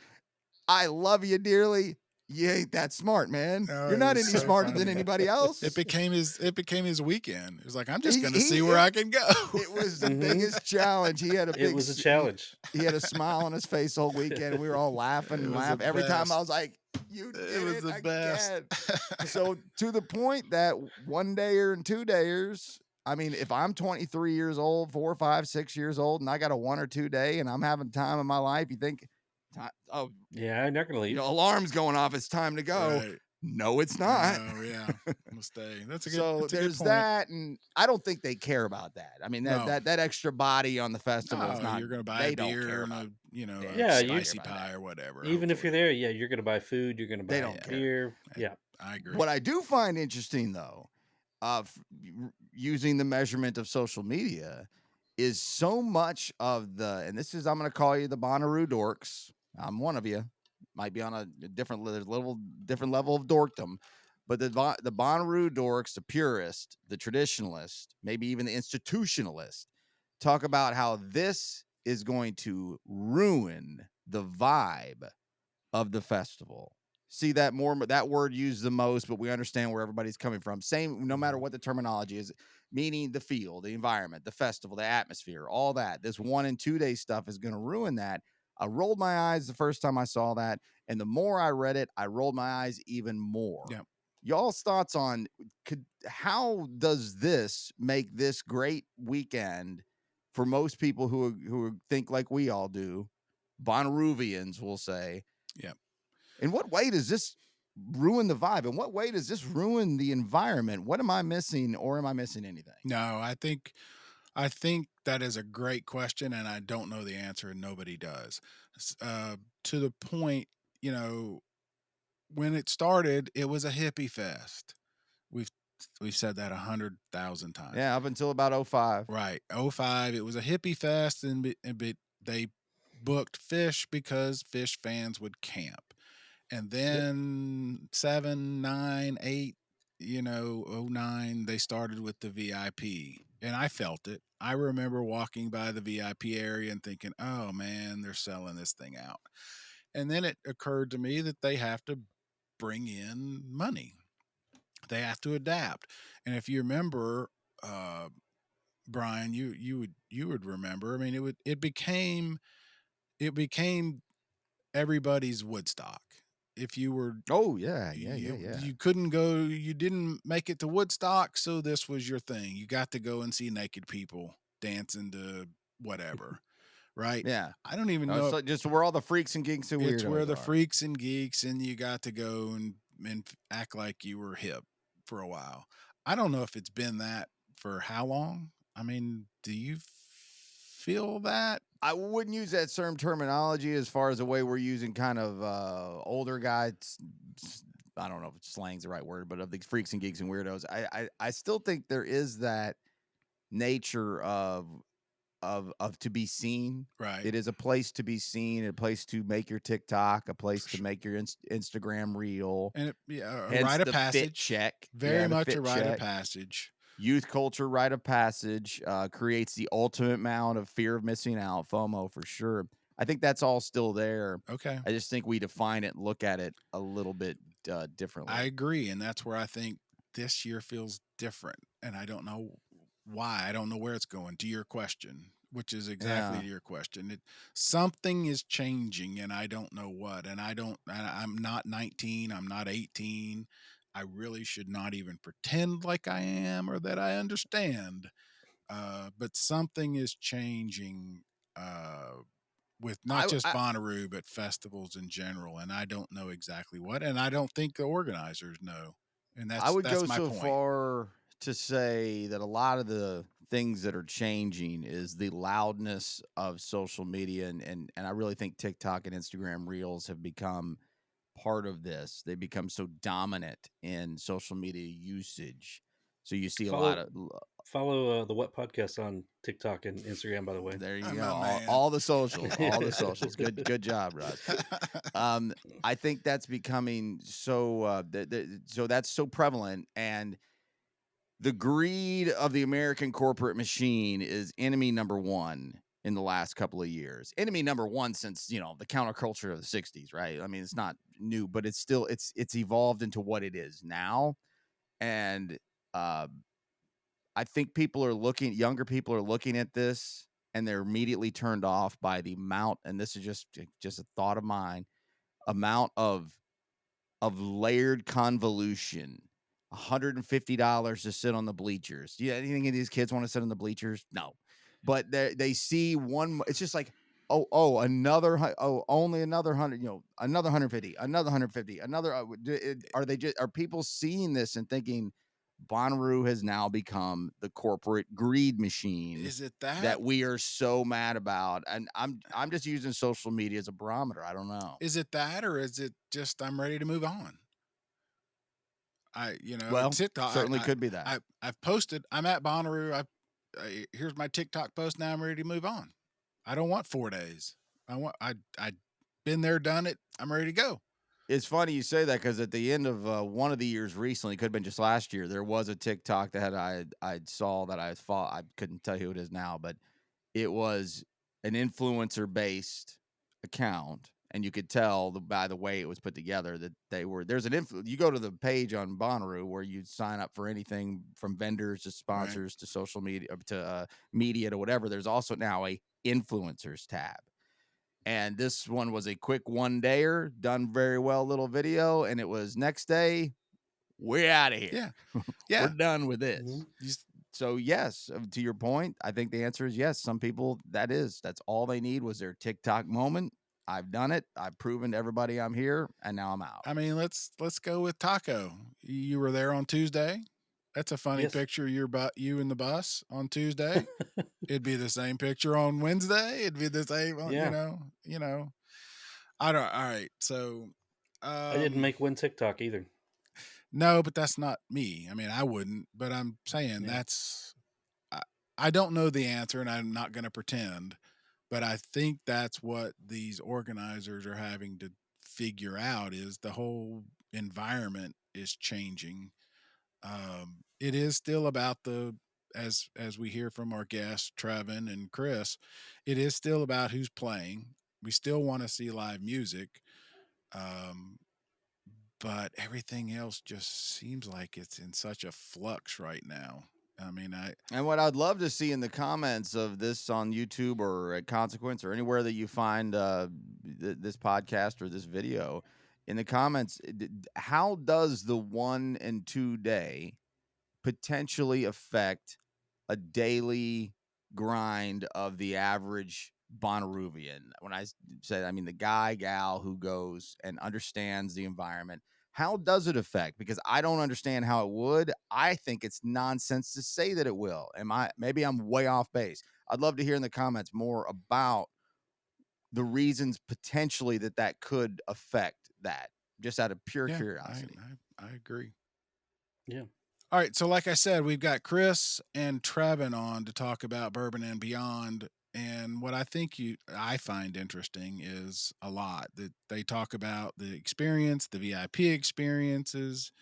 [SPEAKER 2] I love you dearly. You ain't that smart, man.
[SPEAKER 1] Oh,
[SPEAKER 2] You're
[SPEAKER 1] it
[SPEAKER 2] not
[SPEAKER 1] was
[SPEAKER 2] any
[SPEAKER 1] so
[SPEAKER 2] smarter than
[SPEAKER 1] funny.
[SPEAKER 2] anybody else.
[SPEAKER 1] It became his weekend. It was like, I'm just
[SPEAKER 2] He-
[SPEAKER 1] going to
[SPEAKER 2] he-
[SPEAKER 1] see where
[SPEAKER 2] it-
[SPEAKER 1] I can go.
[SPEAKER 2] It was the
[SPEAKER 3] Mhm.
[SPEAKER 2] biggest challenge. He had a big.
[SPEAKER 3] It was a challenge.
[SPEAKER 2] He had a smile on his face all weekend. And we were all laughing
[SPEAKER 1] It
[SPEAKER 2] and
[SPEAKER 1] was the
[SPEAKER 2] laughing. Every time I
[SPEAKER 1] best.
[SPEAKER 2] was like, "You did
[SPEAKER 1] It was the
[SPEAKER 2] again."
[SPEAKER 1] best.
[SPEAKER 2] So to the point that 1 dayer and 2 dayers. I mean, if I'm 23 years old, 4, 5, 6 years old, and I got a 1 or 2 day, and I'm having time in my life, you think, oh,
[SPEAKER 3] Yeah, I'm not gonna leave.
[SPEAKER 2] alarm's going off. It's time to go.
[SPEAKER 1] Right.
[SPEAKER 2] No, it's not.
[SPEAKER 1] Oh, yeah. We'll stay. That's a good,
[SPEAKER 2] So
[SPEAKER 1] that's a good
[SPEAKER 2] there's
[SPEAKER 1] point.
[SPEAKER 2] that, and I don't think they care about that. I mean,
[SPEAKER 1] No.
[SPEAKER 2] that extra body on the festival is
[SPEAKER 1] No,
[SPEAKER 2] not.
[SPEAKER 1] you're going to buy
[SPEAKER 2] they
[SPEAKER 1] a
[SPEAKER 2] don't
[SPEAKER 1] beer
[SPEAKER 2] care
[SPEAKER 1] and
[SPEAKER 2] about.
[SPEAKER 1] a
[SPEAKER 3] Yeah, you-
[SPEAKER 1] spicy pie or whatever.
[SPEAKER 3] Even if you're
[SPEAKER 1] hopefully.
[SPEAKER 3] there, yeah, you're gonna buy food. You're gonna buy
[SPEAKER 2] They don't care.
[SPEAKER 3] beer. Yeah.
[SPEAKER 1] I agree.
[SPEAKER 2] What I do find interesting, though, using the measurement of social media, is so much of the, and this is, I'm going to call you the Bonnaroo dorks. I'm one of you. Might be on a different level of dorkdom, but the Bonnaroo dorks, the purist, the traditionalist, maybe even the institutionalist, talk about how this is going to ruin the vibe of the festival. See that word used the most, but we understand where everybody's coming from. Same, no matter what the terminology is, meaning the feel, the environment, the festival, the atmosphere, all that. This 1 and 2 day stuff is going to ruin that. I rolled my eyes the first time I saw that, and the more I read it, I rolled my eyes even more.
[SPEAKER 1] Yep.
[SPEAKER 2] Y'all's thoughts on how does this make this great weekend for most people who think like we all do, Bonnaroovians will say.
[SPEAKER 1] Yep.
[SPEAKER 2] In what way does this ruin the vibe? In what way does this ruin the environment? What am I missing, or am I missing anything?
[SPEAKER 1] No, I think that is a great question, and I don't know the answer, and nobody does. To the point, when it started, it was a hippie fest. We've said that 100,000 times.
[SPEAKER 2] Yeah, up until about 05.
[SPEAKER 1] Right. 05, it was a hippie fest, and they booked Fish because Fish fans would camp. And then 7, 9, 8, 09, they started with the VIP. And I felt it. I remember walking by the VIP area and thinking, oh man, they're selling this thing out. And then it occurred to me that they have to bring in money. They have to adapt. And if you remember, Bryan, you would remember. I mean, it became everybody's Woodstock. If you were,
[SPEAKER 2] yeah.
[SPEAKER 1] You couldn't go, you didn't make it to Woodstock, so this was your thing. You got to go and see naked people dancing to whatever, right?
[SPEAKER 2] Yeah.
[SPEAKER 1] I don't even
[SPEAKER 2] No,
[SPEAKER 1] know.
[SPEAKER 2] it's like just where all the freaks and geeks and weirdos
[SPEAKER 1] It's where the
[SPEAKER 2] are.
[SPEAKER 1] freaks and geeks, and you got to go and act like you were hip for a while. I don't know if it's been that for how long. I mean, do you feel that?
[SPEAKER 2] I wouldn't use that same terminology as far as the way we're using kind of older guys. I don't know if slang's the right word, but of the freaks and geeks and weirdos, I still think there is that nature of to be seen.
[SPEAKER 1] Right.
[SPEAKER 2] It is a place to be seen, a place to make your TikTok, a place to make your Instagram reel,
[SPEAKER 1] and a
[SPEAKER 2] hence
[SPEAKER 1] rite of
[SPEAKER 2] the
[SPEAKER 1] passage.
[SPEAKER 2] fit check.
[SPEAKER 1] Very
[SPEAKER 2] the
[SPEAKER 1] much
[SPEAKER 2] fit
[SPEAKER 1] a rite
[SPEAKER 2] check.
[SPEAKER 1] of passage.
[SPEAKER 2] Youth culture rite of passage creates the ultimate amount of fear of missing out, FOMO for sure. I think that's all still there.
[SPEAKER 1] Okay.
[SPEAKER 2] I just think we define it, look at it a little bit differently.
[SPEAKER 1] I agree, and that's where I think this year feels different, and I don't know why. I don't know where it's going. To your question, which is exactly to your question, something is changing, and I don't know what. And I'm not 19. I'm not 18. I really should not even pretend like I am or that I understand. But something is changing with not just Bonnaroo, but festivals in general. And I don't know exactly what, and I don't think the organizers know. And
[SPEAKER 2] I would go
[SPEAKER 1] my
[SPEAKER 2] so
[SPEAKER 1] point.
[SPEAKER 2] far to say that a lot of the things that are changing is the loudness of social media. And I really think TikTok and Instagram Reels have become part of this. They become so dominant in social media usage. So you see a lot
[SPEAKER 3] Follow
[SPEAKER 2] of
[SPEAKER 3] follow the What Podcast on TikTok and Instagram, by the way.
[SPEAKER 2] there you
[SPEAKER 1] I'm
[SPEAKER 2] go.
[SPEAKER 1] a man.
[SPEAKER 2] All the socials, all the socials. Good job, Russ. I think that's becoming so so that's so prevalent, and the greed of the American corporate machine is enemy number one in the last couple of years. Enemy number one since, the counterculture of the 60s, right? I mean, it's not new, but it's still it's evolved into what it is now. And uh I think younger people are looking at this and they're immediately turned off by the amount, and this is just a thought of mine, amount of layered convolution. $150 to sit on the bleachers. Yeah, anything of these kids want to sit on the bleachers? No. But they see one, it's just like, only another 100, another 150, another 150, another are people seeing this and thinking Bonnaroo has now become the corporate greed machine
[SPEAKER 1] Is it that?
[SPEAKER 2] that we are so mad about? And I'm just using social media as a barometer. I don't know.
[SPEAKER 1] Is it that, or is it just I'm ready to move on?
[SPEAKER 2] Well,
[SPEAKER 1] TikTok
[SPEAKER 2] certainly could be that.
[SPEAKER 1] I've posted. I'm at Bonnaroo. Here's my TikTok post. Now I'm ready to move on. I don't want 4 days. I been there, done it. I'm ready to go.
[SPEAKER 2] It's funny you say that because at the end of one of the years recently, could have been just last year, there was a TikTok that I saw that I thought I couldn't tell you who it is now, but it was an influencer based account, and you could tell by the way it was put together that there's an you go to the page on Bonnaroo where you sign up for anything from vendors to sponsors to social media to media to whatever. There's also now a influencers tab. And this one was a quick one-dayer, done very well, little video. And it was next day, we're out of here.
[SPEAKER 1] Yeah.
[SPEAKER 2] We're done with this.
[SPEAKER 3] Mm-hmm.
[SPEAKER 2] So, yes, to your point, I think the answer is yes. Some people, that's all they need was their TikTok moment. I've done it. I've proven to everybody I'm here, and now I'm out.
[SPEAKER 1] I mean, let's go with Taco. You were there on Tuesday. That's a funny
[SPEAKER 3] Yes.
[SPEAKER 1] picture. You in the bus on Tuesday. It'd be the same picture on Wednesday. It'd be the same.
[SPEAKER 3] Yeah.
[SPEAKER 1] I don't. All right. So
[SPEAKER 3] I didn't make one TikTok either.
[SPEAKER 1] No, but that's not me. I mean, I wouldn't. But I'm saying that's. I don't know the answer, and I'm not going to pretend. But I think that's what these organizers are having to figure out is the whole environment is changing. It is still about as we hear from our guests Trevin and Chris, it is still about who's playing. We still want to see live music, but everything else just seems like it's in such a flux right now. I mean,
[SPEAKER 2] and what I'd love to see in the comments of this on YouTube or at Consequence or anywhere that you find this podcast or this video, in the comments, how does the 1 and 2 day potentially affect a daily grind of the average Bonnaroovian? When I said, I mean the guy, gal who goes and understands the environment. How does it affect? Because I don't understand how it would. I think it's nonsense to say that it will. Maybe I'm way off base. I'd love to hear in the comments more about the reasons potentially that could affect that, just out of pure curiosity.
[SPEAKER 1] I agree.
[SPEAKER 3] Yeah.
[SPEAKER 1] All right. So like I said, we've got Chris and Trevin on to talk about Bourbon and Beyond. And what I find interesting is a lot that they talk about the experience, the VIP experiences,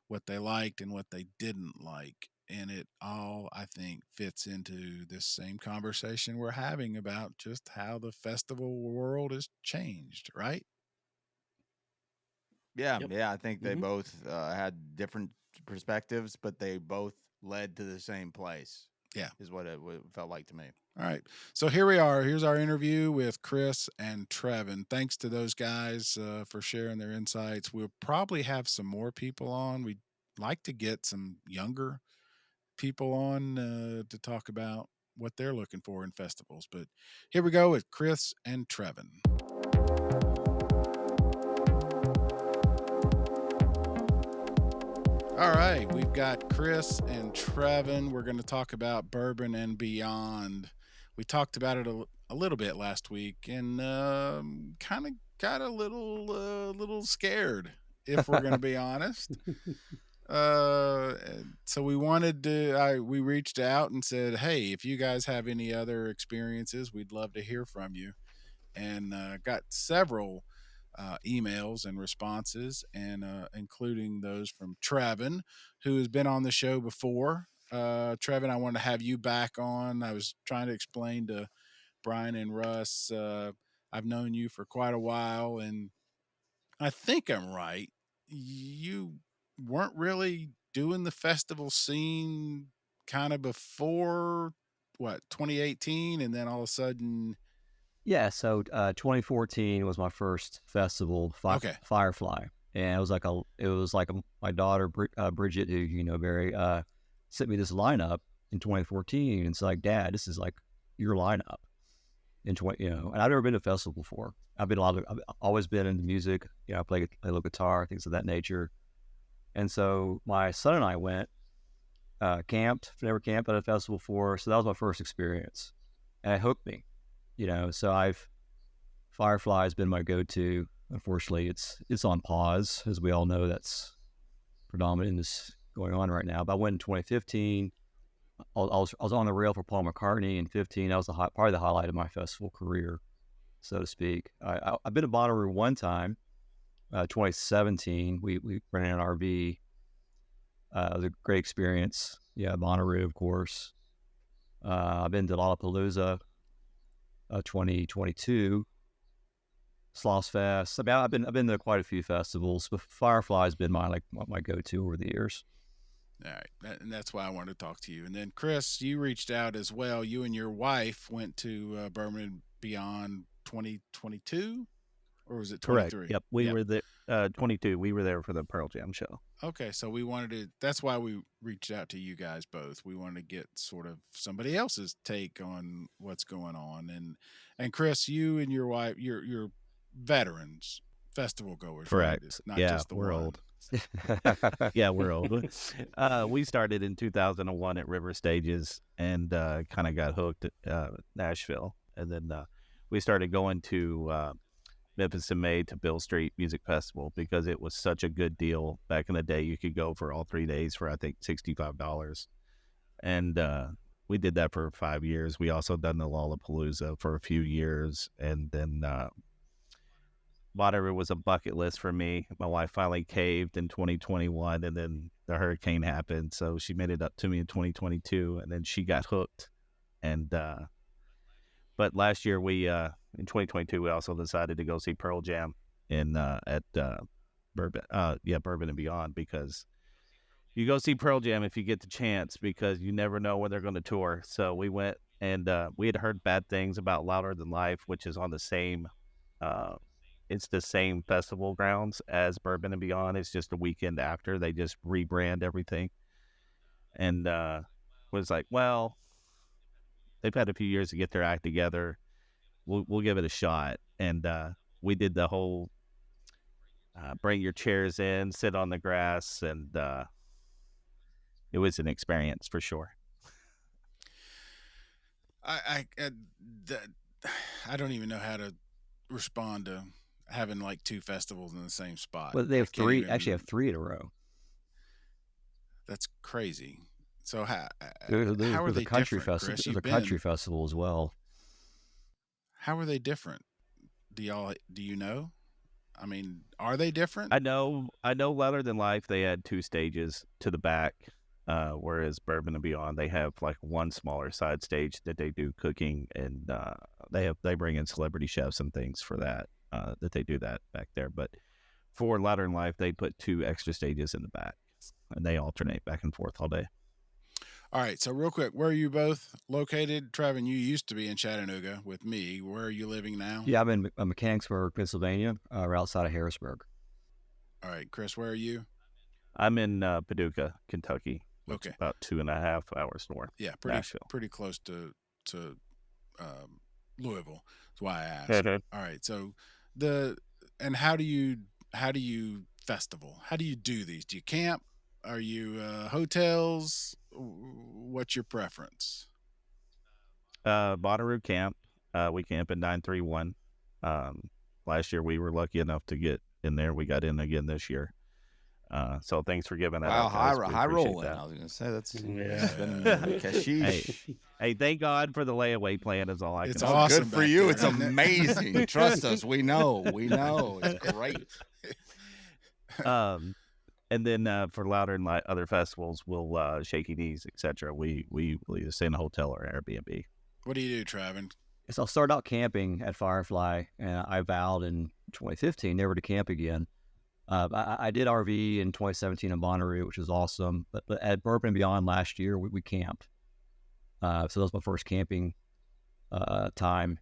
[SPEAKER 1] what they liked and what they didn't like. And it all, I think, fits into this same conversation we're having about just how the festival world has changed, right?
[SPEAKER 2] Yeah.
[SPEAKER 3] Yep.
[SPEAKER 2] Yeah. I think they both had different perspectives, but they both led to the same place.
[SPEAKER 1] Yeah.
[SPEAKER 2] Is what it felt like to me.
[SPEAKER 1] All right. So here we are. Here's our interview with Chris and Trevin. Thanks to those guys for sharing their insights. We'll probably have some more people on. We'd like to get some younger people on to talk about what they're looking for in festivals. But here we go with Chris and Trevin. All right, we've got Chris and Trevin. We're going to talk about Bourbon and Beyond. We talked about it a little bit last week, and kind of got a little scared, if we're going to be honest. So we reached out and said, hey, if you guys have any other experiences, we'd love to hear from you. And got several emails and responses, and including those from Trevin, who has been on the show before. Trevin, I want to have you back on. I was trying to explain to Bryan and Russ. I've known you for quite a while, and I think I'm right. You weren't really doing the festival scene kind of before what 2018, and then all of a sudden,
[SPEAKER 4] Yeah, so 2014 was my first festival,
[SPEAKER 1] okay,
[SPEAKER 4] Firefly, and my daughter Bridget, who you know Barry, sent me this lineup in 2014, and it's like, Dad, this is like your lineup in 20, and I've never been to a festival before. I've always been into music, I play a little guitar, things of that nature, and so my son and I went, never camped at a festival before, so that was my first experience, and it hooked me. So Firefly has been my go-to. Unfortunately, it's on pause, as we all know. That's predominant in this going on right now. But I went in 2015. I was on the rail for Paul McCartney in 15. That was probably the highlight of my festival career, so to speak. I've been to Bonnaroo one time, 2017. We rented an RV. It was a great experience. Yeah, Bonnaroo, of course. I've been to Lollapalooza, 2022. Sloss Fest. I've been to quite a few festivals, but Firefly's been my go-to over the years.
[SPEAKER 1] All right, and that's why I wanted to talk to you. And then Chris, you reached out as well. You and your wife went to Bourbon and Beyond 2022, or was it
[SPEAKER 5] Correct.
[SPEAKER 1] 23?
[SPEAKER 5] Yep, we were there. 22. We were there for the Pearl Jam show.
[SPEAKER 1] Okay, so we wanted to. That's why we reached out to you guys both. We wanted to get sort of somebody else's take on what's going on. And Chris, you and your wife, you're veterans, festival goers,
[SPEAKER 5] Correct.
[SPEAKER 1] Right? It's not
[SPEAKER 5] Yeah,
[SPEAKER 1] just the
[SPEAKER 5] we're
[SPEAKER 1] one.
[SPEAKER 5] old. Yeah, we're old. We started in 2001 at River Stages and kind of got hooked at Nashville, and then we started going to Memphis in May to Bill Street Music Festival because it was such a good deal. Back in the day, you could go for all 3 days for I think $65, and we did that for 5 years. We also done the Lollapalooza for a few years, and then Bonnaroo was a bucket list for me. My wife finally caved in 2021, and then the hurricane happened, so she made it up to me in 2022, and then she got hooked. And but last year in 2022 we also decided to go see Pearl Jam at Bourbon and Beyond, because you go see Pearl Jam if you get the chance, because you never know when they're going to tour. So we went, and we had heard bad things about Louder Than Life, which is on the same it's the same festival grounds as Bourbon and Beyond. It's just a weekend after. They just rebrand everything. And was like, well, they've had a few years to get their act together. We'll give it a shot. And we did the whole bring your chairs in, sit on the grass, and it was an experience for sure.
[SPEAKER 1] I don't even know how to respond to having like 2 festivals in the same spot.
[SPEAKER 4] But they have three. Actually, have 3 in a row.
[SPEAKER 1] That's crazy. So how
[SPEAKER 4] How
[SPEAKER 1] are they
[SPEAKER 4] country
[SPEAKER 1] different?
[SPEAKER 4] festival?
[SPEAKER 1] Chris,
[SPEAKER 4] There's a country festival as well.
[SPEAKER 1] How are they different? Do you know? I mean, are they different?
[SPEAKER 5] I know Louder Than Life, they had 2 stages to the back, whereas Bourbon and Beyond, they have like one smaller side stage that they do cooking, and they bring in celebrity chefs and things for that they do that back there. But for Louder Than Life, they put 2 extra stages in the back, and they alternate back and forth all day.
[SPEAKER 1] All right, so real quick, where are you both located? Trevin, you used to be in Chattanooga with me. Where are you living now?
[SPEAKER 4] Yeah, I'm in Mechanicsburg, Pennsylvania, right outside of Harrisburg.
[SPEAKER 1] All right, Chris, where are you?
[SPEAKER 5] I'm in Paducah, Kentucky.
[SPEAKER 1] Okay,
[SPEAKER 5] about 2.5 hours north.
[SPEAKER 1] Yeah, pretty close to Louisville. That's why I asked.
[SPEAKER 5] Mm-hmm.
[SPEAKER 1] All right, so how do you festival? How do you do these? Do you camp? Are you hotels? What's your preference?
[SPEAKER 5] Bonnaroo camp. We camp in 931. Last year we were lucky enough to get in there. We got in again this year. So thanks for giving that
[SPEAKER 2] Wow,
[SPEAKER 5] up, guys.
[SPEAKER 2] high
[SPEAKER 5] We appreciate
[SPEAKER 2] rolling.
[SPEAKER 5] that.
[SPEAKER 2] I was gonna say that's
[SPEAKER 3] Yeah.
[SPEAKER 2] been
[SPEAKER 5] Hey,
[SPEAKER 2] cashish.
[SPEAKER 5] hey, thank God for the layaway plan is all I
[SPEAKER 1] It's
[SPEAKER 5] can
[SPEAKER 2] Oh,
[SPEAKER 5] say.
[SPEAKER 1] awesome
[SPEAKER 2] good for
[SPEAKER 1] back
[SPEAKER 2] you.
[SPEAKER 1] there,
[SPEAKER 2] It's
[SPEAKER 1] isn't it?
[SPEAKER 2] amazing. Trust us. We know. It's great.
[SPEAKER 5] Um, and then for louder and other festivals, we'll Shaky Knees, etc. We will either stay in a hotel or Airbnb.
[SPEAKER 1] What do you do, Trevin?
[SPEAKER 4] So I started out camping at Firefly, and I vowed in 2015 never to camp again. I did RV in 2017 in Bonnaroo, which was awesome. But at Bourbon and Beyond last year, we camped. So that was my first camping time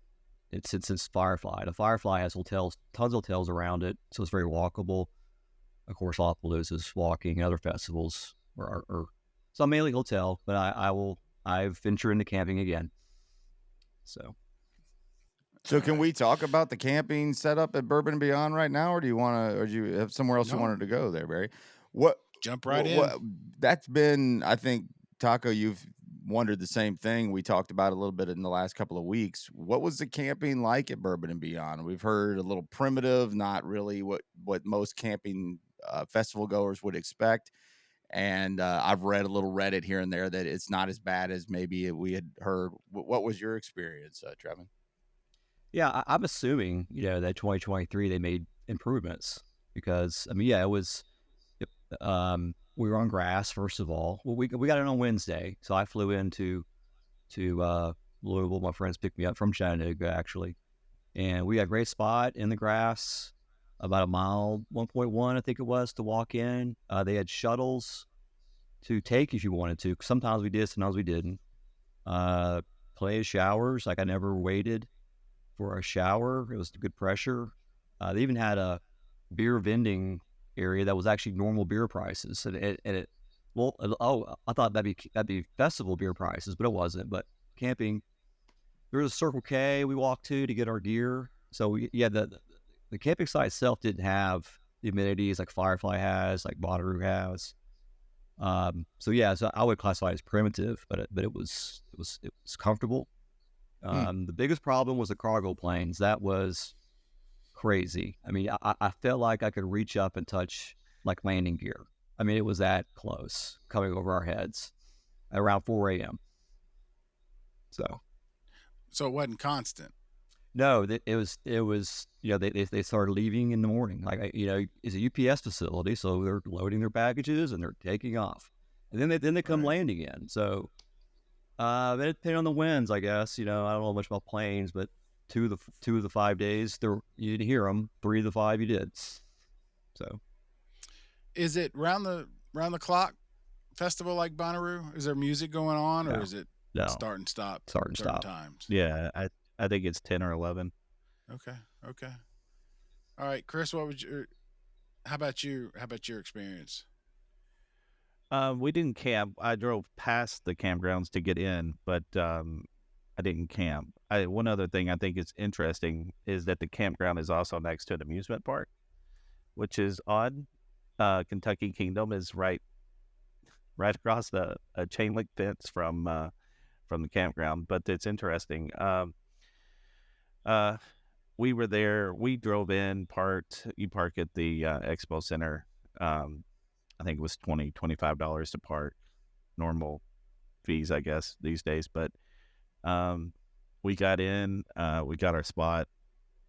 [SPEAKER 4] since Firefly. The Firefly has hotels, tons of hotels around it, so it's very walkable. Of course, Lollapalooza's walking, other festivals are so mainly hotel, but I've ventured into camping again.
[SPEAKER 2] So can we talk about the camping setup at Bourbon and Beyond right now, or do you have somewhere else you
[SPEAKER 1] No.
[SPEAKER 2] wanted to go there, Barry? What
[SPEAKER 1] Jump right in.
[SPEAKER 2] what that's been, I think, Taco, you've wondered the same thing. We talked about a little bit in the last couple of weeks. What was the camping like at Bourbon and Beyond? We've heard a little primitive, not really what most camping festival goers would expect. And I've read a little Reddit here and there that it's not as bad as maybe we had heard. What was your experience, Trevin?
[SPEAKER 4] Yeah, I'm assuming, that 2023 they made improvements because, it was, we were on grass, first of all. Well, we got it on Wednesday, so I flew into Louisville. My friends picked me up from Chattanooga, actually. And we got a great spot in the grass, about a mile, 1.1, I think it was, to walk in. They had shuttles to take if you wanted to. Sometimes we did, sometimes we didn't. Plenty of showers. Like, I never waited for a shower. It was good pressure. They even had a beer vending area that was actually normal beer prices, and I thought that'd be festival beer prices, but it wasn't. But camping, there was a Circle K we walked to get our gear. So the camping site itself didn't have the amenities like Firefly has, like Bonnaroo has. So I would classify it as primitive, but it was comfortable. The biggest problem was the cargo planes. That was crazy. I felt like I could reach up and touch like landing gear. It was that close coming over our heads at around 4 a.m. So
[SPEAKER 1] it wasn't constant.
[SPEAKER 4] No, it was. They started leaving in the morning. Like, it's a UPS facility, so they're loading their packages and they're taking off, and then they come landing in. So. It depended on the winds, I guess. I don't know much about planes, but two of the 5 days, you didn't hear them. 3 of the 5, you did. So,
[SPEAKER 1] is it round the clock festival like Bonnaroo? Is there music going on, or is it start and stop?
[SPEAKER 4] Start and stop
[SPEAKER 1] times.
[SPEAKER 5] Yeah, I think it's 10 or 11.
[SPEAKER 1] Okay. All right, Chris. How about you? How about your experience?
[SPEAKER 5] We didn't camp. I drove past the campgrounds to get in, but I didn't camp. One other thing I think is interesting is that the campground is also next to an amusement park, which is odd. Kentucky Kingdom is right across a chain link fence from the campground, but it's interesting. We were there. We drove in, you park at the expo center. I think it was $25 to park, normal fees, I guess, these days. But we got in, we got our spot,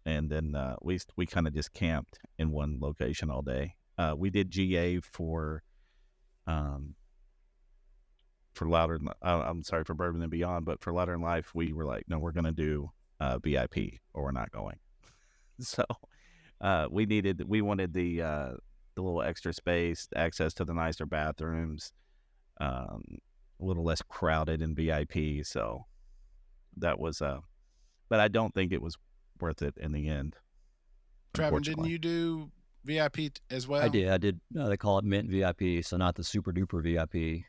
[SPEAKER 5] and then we kind of just camped in one location all day. We did GA for Louder. I'm sorry, for Bourbon and Beyond, but for Louder in Life, we were like, no, we're going to do VIP or we're not going. So we wanted the little extra space, access to the nicer bathrooms, a little less crowded in VIP. So that was, but I don't think it was worth it in the end.
[SPEAKER 1] Trevin, didn't you do VIP as well?
[SPEAKER 4] I did. They call it Mint VIP, so not the super duper VIP.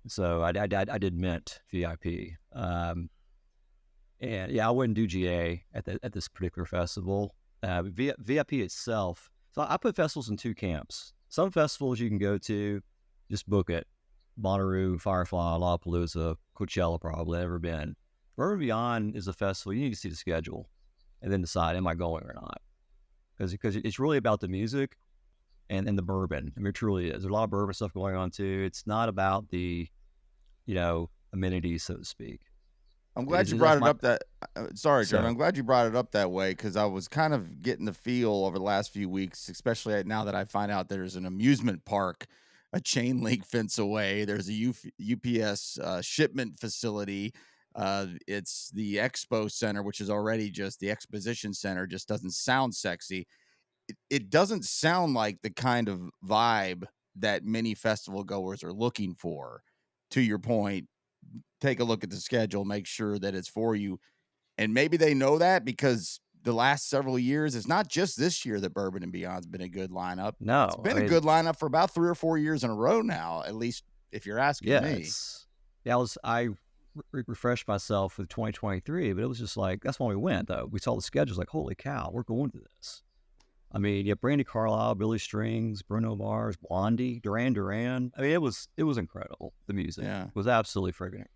[SPEAKER 4] So I did Mint VIP. And I wouldn't do GA at this particular festival. VIP itself. So I put festivals in 2 camps. Some festivals you can go to, just book it. Bonnaroo, Firefly, Lollapalooza, Coachella, probably never been. Bourbon Beyond is a festival. You need to see the schedule and then decide, am I going or not? Because it's really about the music. and the bourbon. I mean, it truly is. There's a lot of bourbon stuff going on too. It's not about the, amenities, so to speak.
[SPEAKER 2] I'm glad you brought it up that. Sorry, Trevin. I'm glad you brought it up that way because I was kind of getting the feel over the last few weeks, especially now that I find out there's an amusement park a chain link fence away. There's a UPS shipment facility. It's the Expo Center, which is already just the Exposition Center, just doesn't sound sexy. It doesn't sound like the kind of vibe that many festival goers are looking for. To your point, take a look at the schedule, make sure that it's for you. And maybe they know that because the last several years, it's not just this year that Bourbon and Beyond's been a good lineup.
[SPEAKER 4] No,
[SPEAKER 2] it's been a good lineup for about 3 or 4 years in a row now, at least if you're asking me.
[SPEAKER 4] I refreshed myself with 2023, but it was just like, that's when we went, though. We saw the schedules like, holy cow, we're going to this. I mean, yeah, Brandy Carlisle, Billy Strings, Bruno Mars, Blondie, Duran Duran. I mean, it was incredible. The music was absolutely friggin' incredible.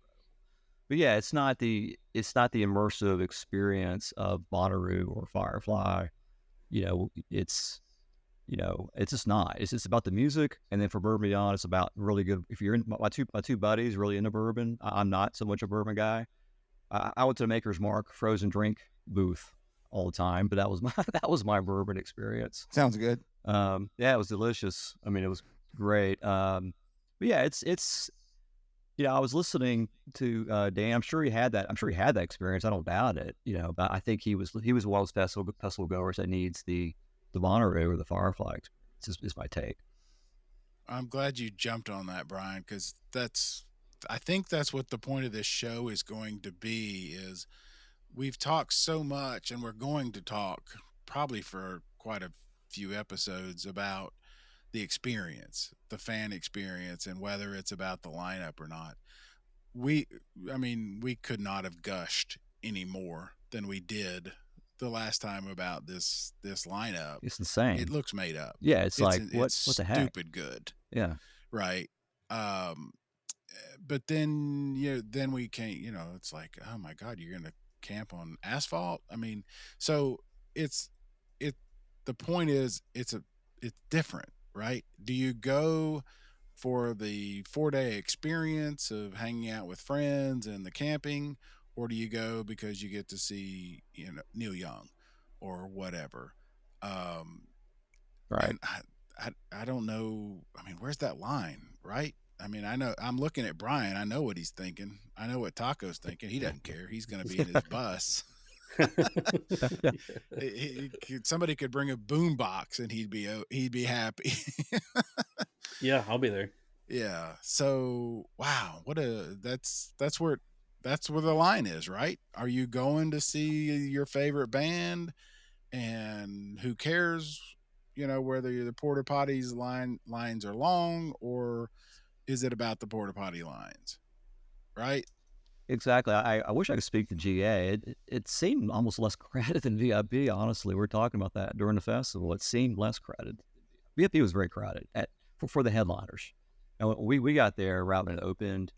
[SPEAKER 4] But yeah, it's not the immersive experience of Bonnaroo or Firefly. It's just not. It's just about the music, and then for Bourbon Beyond, it's about really good. If you're in my two buddies really into bourbon, I'm not so much a bourbon guy. I went to the Maker's Mark frozen drink booth all the time, but that was my bourbon experience.
[SPEAKER 2] Sounds good.
[SPEAKER 4] Yeah, it was delicious. I mean, it was great. But yeah, it's. I was listening to Dan. I'm sure he had that experience. I don't doubt it. But I think he was one of those festival goers that needs the Bonnaroo or the Firefly experience. Is my take.
[SPEAKER 1] I'm glad you jumped on that, Bryan, because I think that's what the point of this show is going to be. Is we've talked so much, and we're going to talk probably for quite a few episodes about the experience, the fan experience, and whether it's about the lineup or not. We could not have gushed any more than we did the last time about this lineup.
[SPEAKER 4] It's insane.
[SPEAKER 1] It looks made up.
[SPEAKER 4] Yeah, it's like what the heck?
[SPEAKER 1] Stupid good.
[SPEAKER 4] Yeah.
[SPEAKER 1] Right. But then then we can't. It's like, oh my God, you're gonna camp on asphalt. I mean, so the point is it's different. Right? Do you go for the 4-day experience of hanging out with friends and the camping, or do you go because you get to see, Neil Young or whatever?
[SPEAKER 4] Right.
[SPEAKER 1] And I don't know. I mean, where's that line? Right? I mean, I know I'm looking at Bryan. I know what he's thinking. I know what Taco's thinking. He doesn't care. He's going to be in his bus. Somebody could bring a boom box and he'd be happy.
[SPEAKER 3] Yeah, I'll be there.
[SPEAKER 1] Yeah. So wow, that's where the line is, right? Are you going to see your favorite band, and who cares, whether the porta potties lines are long, or is it about the porta potty lines, right?
[SPEAKER 4] Exactly. I wish I could speak to GA. It seemed almost less crowded than VIP, honestly. We were talking about that during the festival. It seemed less crowded. VIP was very crowded for the headliners. And we got there right when it opened,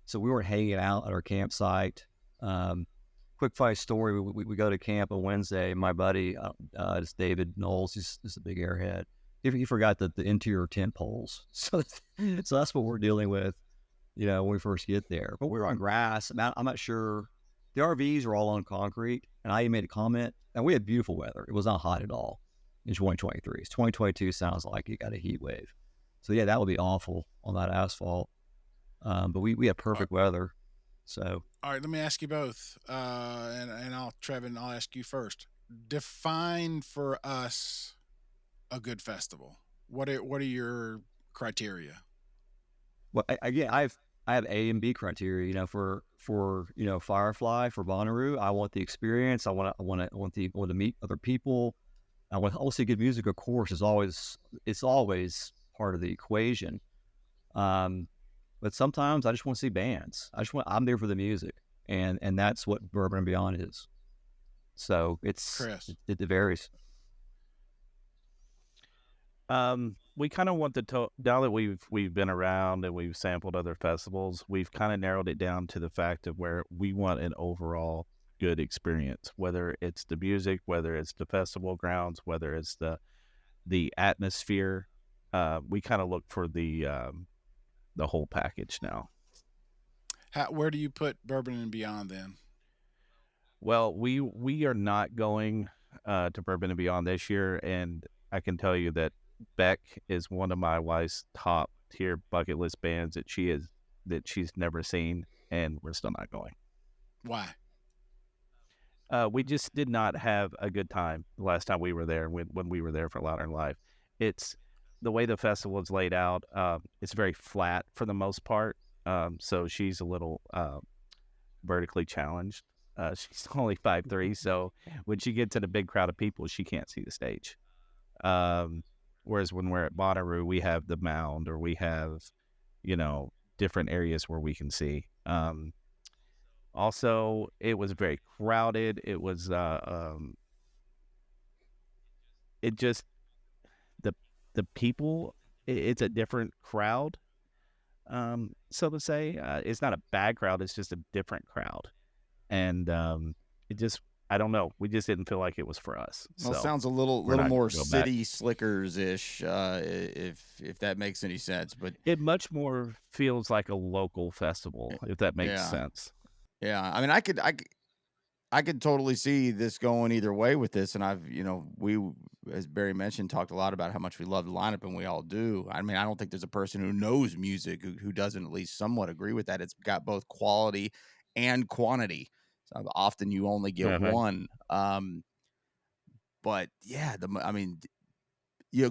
[SPEAKER 4] so we weren't hanging out at our campsite. Quick funny story, we go to camp on Wednesday. My buddy, it's David Knowles, he's a big airhead. He forgot the interior tent poles. So that's what we're dealing with. When we first get there. But we were on grass. I'm not sure. The RVs are all on concrete. And I even made a comment. And we had beautiful weather. It was not hot at all in 2023. 2022 sounds like it got a heat wave. So, yeah, that would be awful on that asphalt. But we had perfect weather. So.
[SPEAKER 1] All right, let me ask you both. And Trevin, I'll ask you first. Define for us a good festival. What are your criteria?
[SPEAKER 4] Well, I have A and B criteria. For Firefly, for Bonnaroo, I want the experience. I want to meet other people. I want to see good music. Of course, it's always part of the equation. But sometimes I just want to see bands. I'm there for the music, and that's what Bourbon and Beyond is. So it varies.
[SPEAKER 5] We kind of want now that we've been around and we've sampled other festivals, we've kind of narrowed it down to the fact of where we want an overall good experience, whether it's the music, whether it's the festival grounds, whether it's the atmosphere. we kind of look for the whole package now.
[SPEAKER 1] Where do you put Bourbon and Beyond then?
[SPEAKER 5] Well, we are not going to Bourbon and Beyond this year, and I can tell you that Beck is one of my wife's top tier bucket list bands that she's never seen, and we're still not going.
[SPEAKER 1] Why?
[SPEAKER 5] We just did not have a good time the last time we were there when we were there for Louder in Life. It's the way the festival is laid out. It's very flat for the most part. So she's a little vertically challenged. She's only 5'3", so when she gets in a big crowd of people, she can't see the stage. Whereas when we're at Bonnaroo, we have the mound, or we have, different areas where we can see. Also, it was very crowded. It was it just the people. It's a different crowd. So to say, it's not a bad crowd. It's just a different crowd, and it just, I don't know. We just didn't feel like it was for us.
[SPEAKER 2] Well,
[SPEAKER 5] So
[SPEAKER 2] it sounds a little
[SPEAKER 5] we're not
[SPEAKER 2] more
[SPEAKER 5] gonna go back.
[SPEAKER 2] city slickers ish, if that makes any sense. But
[SPEAKER 5] It much more feels like a local festival, if that makes
[SPEAKER 2] Yeah.
[SPEAKER 5] sense.
[SPEAKER 2] yeah, I mean, I could totally see this going either way with this. And I've, we, as Barry mentioned, talked a lot about how much we love the lineup, and we all do. I mean, I don't think there's a person who knows music who doesn't at least somewhat agree with that. It's got both quality and quantity. So often you only get
[SPEAKER 5] Mhm.
[SPEAKER 2] one. But yeah,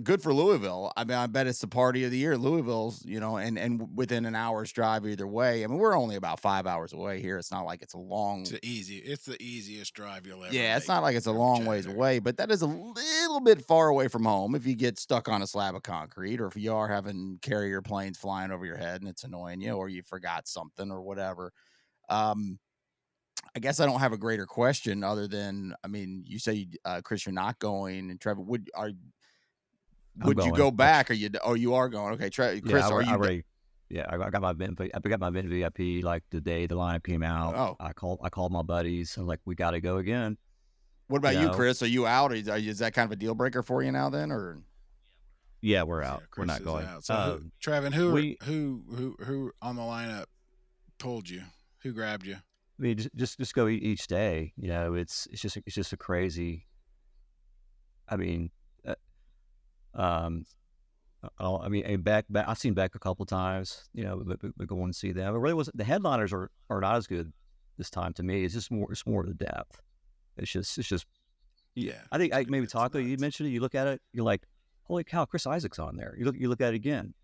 [SPEAKER 2] good for Louisville. I mean, I bet it's the party of the year. Louisville's, and within an hour's drive either way. I mean, we're only about 5 hours away here. It's not like it's a long.
[SPEAKER 1] It's the easiest drive you'll ever.
[SPEAKER 2] Yeah, it's
[SPEAKER 1] make.
[SPEAKER 2] not like it's a long ways away, but that is a little bit far away from home if you get stuck on a slab of concrete, or if you are having carrier planes flying over your head and it's annoying you, or you forgot something or whatever. I guess I don't have a greater question other than, I mean, you say, Chris, you're not going, and Trevor, would you
[SPEAKER 4] going.
[SPEAKER 2] go back, or you are going? Okay, Chris,
[SPEAKER 4] Yeah,
[SPEAKER 2] are you?
[SPEAKER 4] I got my event. I got my event VIP like the day the lineup came out.
[SPEAKER 2] Oh.
[SPEAKER 4] I called my buddies. I'm like, we got to go again.
[SPEAKER 2] What about you,
[SPEAKER 4] know.
[SPEAKER 2] Chris? Are you out? Is that kind of a deal breaker for you now then, or?
[SPEAKER 5] Yeah, we're out.
[SPEAKER 1] Yeah,
[SPEAKER 5] We're
[SPEAKER 1] Chris
[SPEAKER 5] not
[SPEAKER 1] is
[SPEAKER 5] going.
[SPEAKER 1] out. So, Trevin, who on the lineup told you? Who grabbed you?
[SPEAKER 4] I mean, just go each day. It's just a crazy. I mean, Beck. I've seen Beck a couple of times. But going to see them. It really wasn't. The headliners are not as good this time to me. It's just more. It's more the depth. It's just.
[SPEAKER 1] Yeah,
[SPEAKER 4] I think maybe
[SPEAKER 1] it's
[SPEAKER 4] Taco. You
[SPEAKER 1] nuts.
[SPEAKER 4] mentioned it. You look at it. You're like, holy cow, Chris Isaac's on there. You look at it again.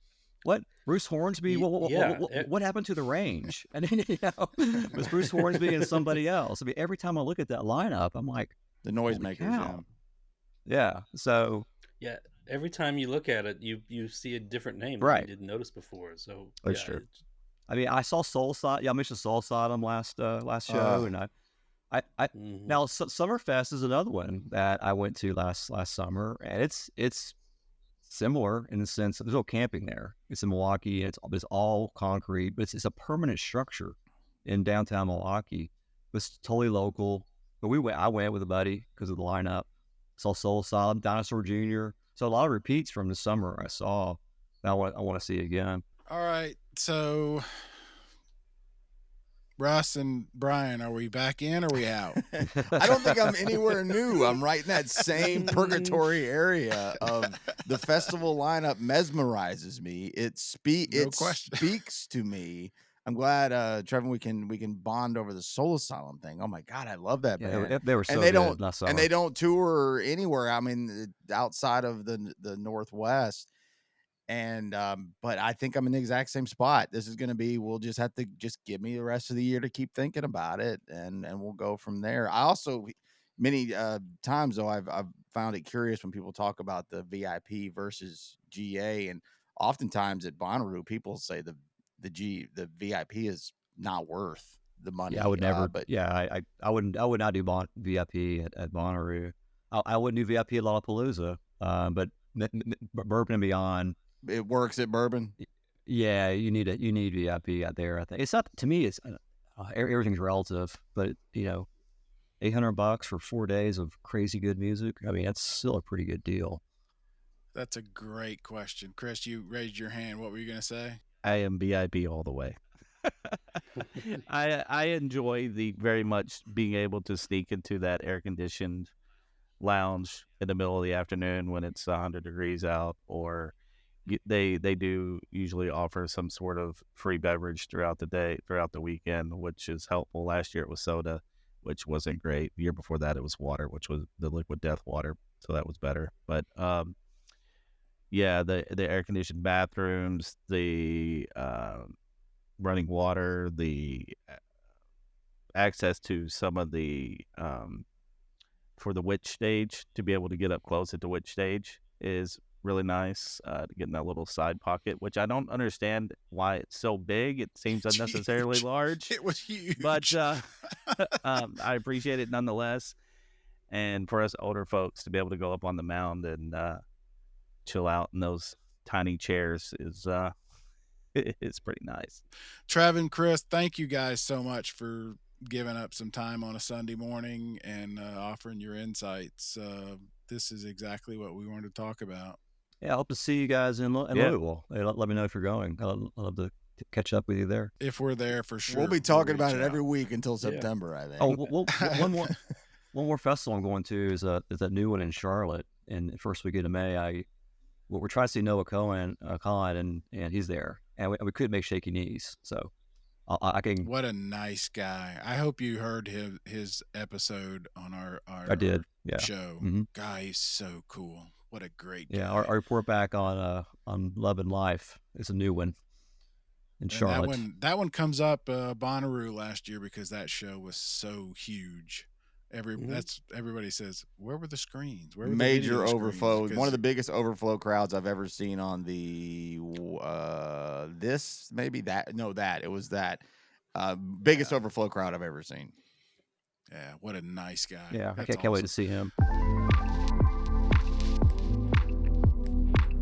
[SPEAKER 4] What? Bruce Hornsby? What happened to the range? And then, was Bruce Hornsby and somebody else? I mean, every time I look at that lineup, I'm like,
[SPEAKER 2] the noisemakers.
[SPEAKER 4] Yeah. So
[SPEAKER 3] Yeah, every time you look at it, you see a different name that
[SPEAKER 4] Right.
[SPEAKER 3] you didn't notice before. So
[SPEAKER 4] That's
[SPEAKER 3] yeah,
[SPEAKER 4] true.
[SPEAKER 3] it's-
[SPEAKER 4] I mean, I saw Soul Sodom. Yeah, I mentioned Soul Sodom last show, and I
[SPEAKER 3] mhm.
[SPEAKER 4] now Summerfest is another one that I went to last summer, and it's similar in the sense that there's no camping there. It's in Milwaukee, and it's all concrete, but it's a permanent structure in downtown Milwaukee. It's totally local. But I went with a buddy because of the lineup. Saw Soul Sodom, Dinosaur Jr. So a lot of repeats from the summer I saw. Now I want to see again.
[SPEAKER 1] All right, so Russ and Bryan, are we back in or are we out?
[SPEAKER 2] I don't think I'm anywhere new. I'm right in that same purgatory area of the festival lineup. Mesmerizes me. It
[SPEAKER 1] question.
[SPEAKER 2] speaks to me. I'm glad, Trevin, we can bond over the Soul Asylum thing. Oh my God, I love that band.
[SPEAKER 4] Yeah, they were so
[SPEAKER 2] and they
[SPEAKER 4] good
[SPEAKER 2] don't
[SPEAKER 4] last summer.
[SPEAKER 2] and they don't tour anywhere. I mean, outside of the Northwest. And but I think I'm in the exact same spot. This is going to be, we'll just have to just give me the rest of the year to keep thinking about it, and we'll go from there. I also, many times though, I've found it curious when people talk about the VIP versus GA, and oftentimes at Bonnaroo people say the VIP is not worth the money.
[SPEAKER 4] Yeah, I would never.
[SPEAKER 2] But
[SPEAKER 4] Yeah, I wouldn't. I would not do VIP at Bonnaroo. I wouldn't do VIP at Lollapalooza. But Bourbon and Beyond.
[SPEAKER 2] it works at Bourbon.
[SPEAKER 4] Yeah, you need VIP out there. I think it's not, to me. It's everything's relative, but $800 for 4 days of crazy good music. I mean, that's still a pretty good deal.
[SPEAKER 1] That's a great question. Chris, you raised your hand. What were you going to say?
[SPEAKER 5] I am VIP all the way. I enjoy the very much being able to sneak into that air conditioned lounge in the middle of the afternoon when it's 100 degrees out, or they do usually offer some sort of free beverage throughout the day, throughout the weekend, which is helpful. Last year it was soda, which wasn't great. The year before that it was water, which was the liquid death water, so that was better. But yeah, the air conditioned bathrooms, the running water, the access to some of the for the witch stage, to be able to get up close at the witch stage is really nice, to get in that little side pocket, which I don't understand why it's so big. It seems
[SPEAKER 1] It's
[SPEAKER 5] unnecessarily
[SPEAKER 1] huge.
[SPEAKER 5] large,
[SPEAKER 1] It was huge.
[SPEAKER 5] but I appreciate it nonetheless. And for us older folks to be able to go up on the mound and chill out in those tiny chairs is it's pretty nice.
[SPEAKER 1] Trevin, Chris, thank you guys so much for giving up some time on a Sunday morning and offering your insights. This is exactly what we wanted to talk about.
[SPEAKER 4] Yeah, I hope to see you guys in
[SPEAKER 5] Yeah.
[SPEAKER 4] Louisville. Hey, let me know if you're going. I'd love to catch up with you there.
[SPEAKER 1] If we're there, for sure.
[SPEAKER 2] We'll be talking
[SPEAKER 1] reach
[SPEAKER 2] about it every
[SPEAKER 1] out.
[SPEAKER 2] week until
[SPEAKER 3] Yeah.
[SPEAKER 2] September, I think.
[SPEAKER 4] Oh, well, one more festival I'm going to is that new one in Charlotte in the first weekend of May. We're trying to see Noah Cohen, and he's there, and we couldn't make shaky knees, so I can.
[SPEAKER 1] What a nice guy. I hope you heard his episode on our
[SPEAKER 4] I did, yeah.
[SPEAKER 1] show.
[SPEAKER 4] Mhm.
[SPEAKER 1] Guy, he's so cool. What a great guy.
[SPEAKER 4] Yeah, our report back on Love and Life is a new one in
[SPEAKER 1] And
[SPEAKER 4] Charlotte.
[SPEAKER 1] that one comes up Bonnaroo last year because that show was so huge. That's everybody says, where were the screens? Where were the
[SPEAKER 2] Major
[SPEAKER 1] video screens?
[SPEAKER 2] overflow. One
[SPEAKER 1] Because
[SPEAKER 2] of the biggest overflow crowds I've ever seen on the it was that biggest overflow crowd I've ever seen.
[SPEAKER 1] yeah, what a nice guy.
[SPEAKER 4] Yeah, I
[SPEAKER 1] That's
[SPEAKER 4] can't wait to
[SPEAKER 1] awesome.
[SPEAKER 4] see him.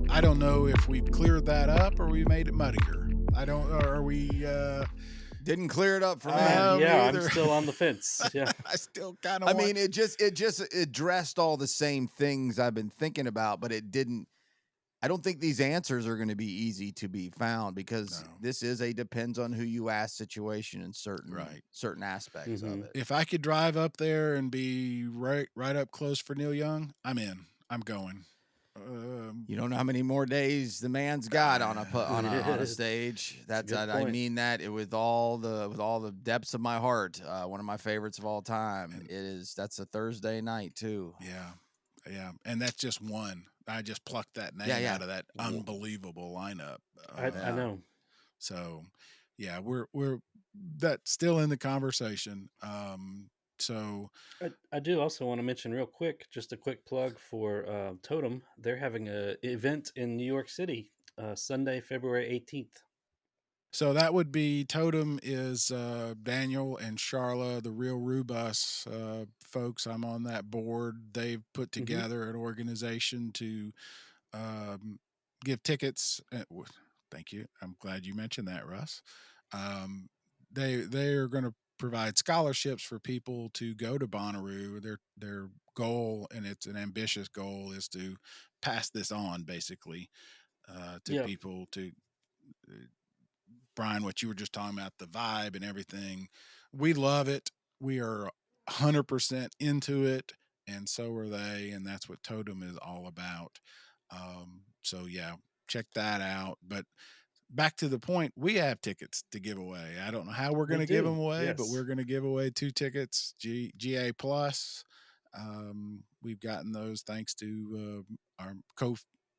[SPEAKER 1] I don't know if we've cleared that up or we made it muddier. I don't. Are we?
[SPEAKER 2] Didn't clear it up for me.
[SPEAKER 3] Yeah, I'm
[SPEAKER 1] either.
[SPEAKER 3] still on the fence. Yeah.
[SPEAKER 1] I still kind of.
[SPEAKER 2] I mean, it just addressed all the same things I've been thinking about, but it didn't. I don't think these answers are going to be easy to be found because
[SPEAKER 1] No.
[SPEAKER 2] this is a depends on who you ask situation in certain
[SPEAKER 1] Right.
[SPEAKER 2] certain aspects of
[SPEAKER 3] Mhm.
[SPEAKER 2] it.
[SPEAKER 1] If I could drive up there and be right up close for Neil Young, I'm in. I'm going.
[SPEAKER 2] You don't know how many more days the man's got on a stage. That's
[SPEAKER 3] good
[SPEAKER 2] I
[SPEAKER 3] point.
[SPEAKER 2] mean that with all the depths of my heart. One of my favorites of all time. That's a Thursday night too.
[SPEAKER 1] Yeah, and that's just one. I just plucked that name
[SPEAKER 2] Yeah.
[SPEAKER 1] out of that unbelievable lineup.
[SPEAKER 3] I know.
[SPEAKER 1] So, yeah, we're that's still in the conversation. So
[SPEAKER 3] I do also want to mention real quick, just a quick plug for Totem. They're having an event in New York City, Sunday, February 18th.
[SPEAKER 1] So that would be Totem is Daniel and Charla, the Real Rubus folks. I'm on that board. They've put together an organization to give tickets. Thank you. I'm glad you mentioned that, Russ. They are going to provide scholarships for people to go to Bonnaroo. Their goal, and it's an ambitious goal, is to pass this on basically to people to. Bryan, what you were just talking about, the vibe and everything. We love it. We are 100% into it, and so are they, and that's what Totem is all about. So, yeah, check that out. But back to the point, we have tickets to give away. I don't know how we're going to give them away, but we're going to give away 2 tickets, GA Plus. We've gotten those thanks to our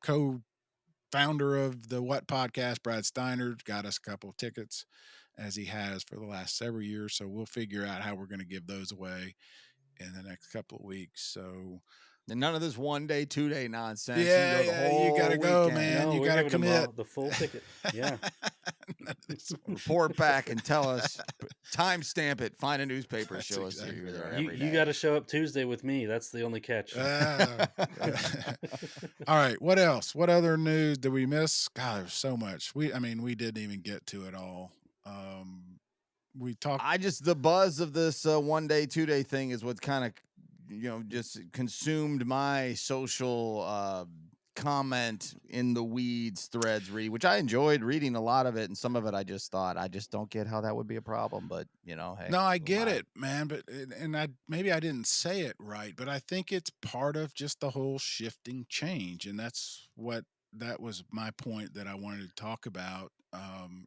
[SPEAKER 1] co-founder of the What Podcast, Brad Steiner, got us a couple of tickets, as he has for the last several years. So we'll figure out how we're going to give those away in the next couple of weeks. So,
[SPEAKER 2] and none of this 1 day, 2 day nonsense.
[SPEAKER 1] Yeah,
[SPEAKER 2] you go the whole
[SPEAKER 1] you got to go,
[SPEAKER 2] weekend.
[SPEAKER 1] man.
[SPEAKER 3] No,
[SPEAKER 1] you
[SPEAKER 3] we're
[SPEAKER 1] got to
[SPEAKER 3] giving them
[SPEAKER 1] commit.
[SPEAKER 3] all the full ticket. Yeah.
[SPEAKER 2] Report back and tell us, timestamp it, find a newspaper,
[SPEAKER 1] That's
[SPEAKER 2] show us
[SPEAKER 1] exactly
[SPEAKER 2] that you're there
[SPEAKER 1] right.
[SPEAKER 2] every
[SPEAKER 3] You
[SPEAKER 2] day.
[SPEAKER 3] got to show up Tuesday with me. That's the only catch.
[SPEAKER 1] All right. What else? What other news did we miss? God, there's so much. We didn't even get to it all. We talked.
[SPEAKER 2] The buzz of this 1 day, 2 day thing is what kind of, just consumed my social comment in the weeds threads read, which I enjoyed reading a lot of it, and some of it I just thought I just don't get how that would be a problem. But you know, hey,
[SPEAKER 1] No, I
[SPEAKER 2] who am
[SPEAKER 1] get
[SPEAKER 2] I?
[SPEAKER 1] it, man, but and I maybe I didn't say it right, but I think it's part of just the whole shifting change, and that was my point that I wanted to talk about.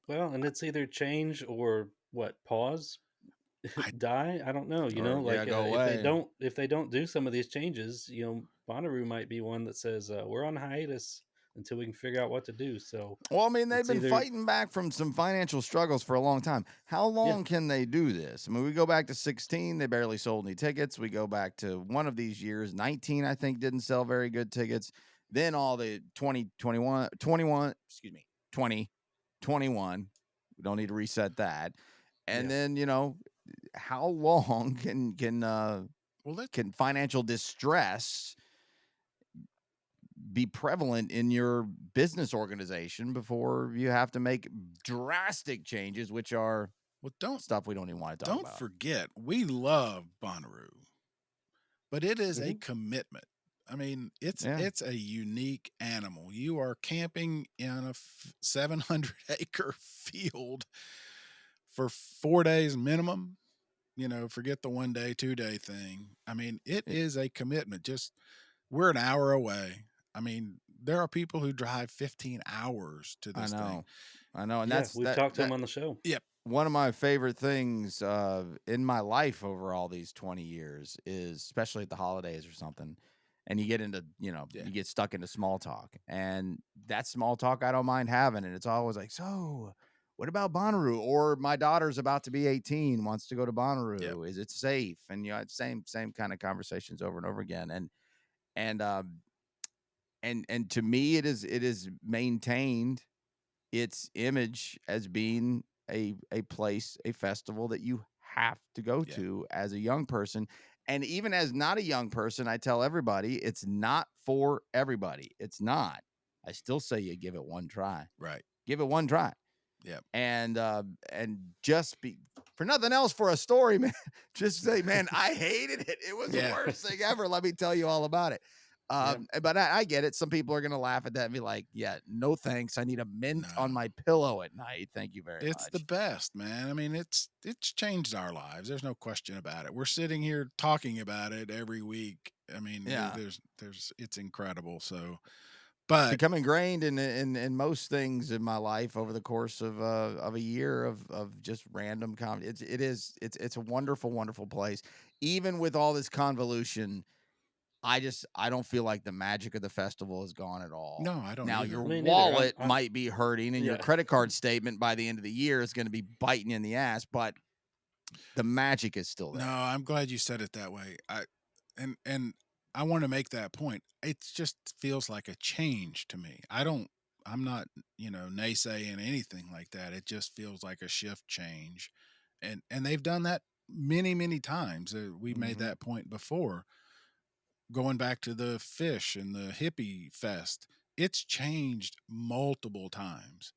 [SPEAKER 3] Well, and it's either change or what, pause,
[SPEAKER 1] I
[SPEAKER 3] die. I don't know.
[SPEAKER 2] Or yeah,
[SPEAKER 3] Like
[SPEAKER 2] go away.
[SPEAKER 3] if they don't do some of these changes, Bonnaroo might be one that says we're on hiatus until we can figure out what to do. So
[SPEAKER 2] Well, I mean, they've
[SPEAKER 3] it's
[SPEAKER 2] been
[SPEAKER 3] either
[SPEAKER 2] fighting back from some financial struggles for a long time. How
[SPEAKER 3] yeah
[SPEAKER 2] long can they do this? I mean, we go back to 16, they barely sold any tickets. We go back to one of these years, 19, I think, didn't sell very good tickets. Then all the 21, excuse me, 20, 21. We don't need to reset that. And
[SPEAKER 3] yeah
[SPEAKER 2] then, how long
[SPEAKER 1] well, let
[SPEAKER 2] can financial distress be prevalent in your business organization before you have to make drastic changes, which are
[SPEAKER 1] well don't
[SPEAKER 2] stuff we don't even want to talk
[SPEAKER 1] don't
[SPEAKER 2] about.
[SPEAKER 1] forget we love Bonnaroo, but it is a
[SPEAKER 3] hmm
[SPEAKER 1] commitment. I mean, it's
[SPEAKER 2] Yeah.
[SPEAKER 1] it's a unique animal. You are camping in a 700-acre field for 4 days minimum. Forget the 1 day, 2 day thing. I mean, it
[SPEAKER 2] It-
[SPEAKER 1] is a commitment. Just we're an hour away. I mean, there are people who drive 15 hours to
[SPEAKER 2] I
[SPEAKER 1] this thing.
[SPEAKER 2] know. I know. And
[SPEAKER 3] yeah,
[SPEAKER 2] that's
[SPEAKER 3] we've
[SPEAKER 2] that
[SPEAKER 3] talked to him
[SPEAKER 2] that
[SPEAKER 3] on the show.
[SPEAKER 1] Yep.
[SPEAKER 2] one of my favorite things in my life over all these 20 years is, especially at the holidays or something, and you get into,
[SPEAKER 1] Yeah.
[SPEAKER 2] you get stuck into small talk, and that small talk I don't mind having, and it's always like, so what about Bonnaroo? Or my daughter's about to be 18, wants to go to
[SPEAKER 1] Yep.
[SPEAKER 2] Bonnaroo. Is it safe? And it's same kind of conversations over and over again. And and to me, it is maintained its image as being a place, a festival that you have to go
[SPEAKER 1] Yeah.
[SPEAKER 2] to as a young person. And even as not a young person, I tell everybody it's not for everybody. It's not. I still say you give it one try.
[SPEAKER 1] Right.
[SPEAKER 2] Give it one try.
[SPEAKER 1] Yep.
[SPEAKER 2] And just be, for nothing else, for a story, man. Just say, man, I hated it. It was the
[SPEAKER 1] Yeah.
[SPEAKER 2] worst thing ever. Let me tell you all about it.
[SPEAKER 3] Yeah.
[SPEAKER 2] But I get it. Some people are gonna laugh at that and be like, "Yeah, no thanks. I need a mint
[SPEAKER 1] No.
[SPEAKER 2] on my pillow at night. Thank you very
[SPEAKER 1] It's the
[SPEAKER 2] much."
[SPEAKER 1] best, man. I mean, it's changed our lives. There's no question about it. We're sitting here talking about it every week. I mean,
[SPEAKER 2] Yeah,
[SPEAKER 1] there's it's incredible. So,
[SPEAKER 2] it's
[SPEAKER 1] but
[SPEAKER 2] become ingrained in most things in my life over the course of a year of just random comedy. It's a wonderful, wonderful place. Even with all this convolution, I don't feel like the magic of the festival is gone at all.
[SPEAKER 1] no, I don't
[SPEAKER 2] Now your
[SPEAKER 1] either.
[SPEAKER 3] Me neither.
[SPEAKER 2] wallet might be hurting, and your
[SPEAKER 3] Yeah.
[SPEAKER 2] credit card statement by the end of the year is going to be biting you in the ass, but the magic is still
[SPEAKER 1] No,
[SPEAKER 2] there.
[SPEAKER 1] I'm glad you said it that way. And I want to make that point. It just feels like a change to me. I'm not, naysaying anything like that. It just feels like a shift change. And they've done that many, many times. We made
[SPEAKER 2] Mhm.
[SPEAKER 1] that point before. Going back to the fish and the hippie fest, it's changed multiple times,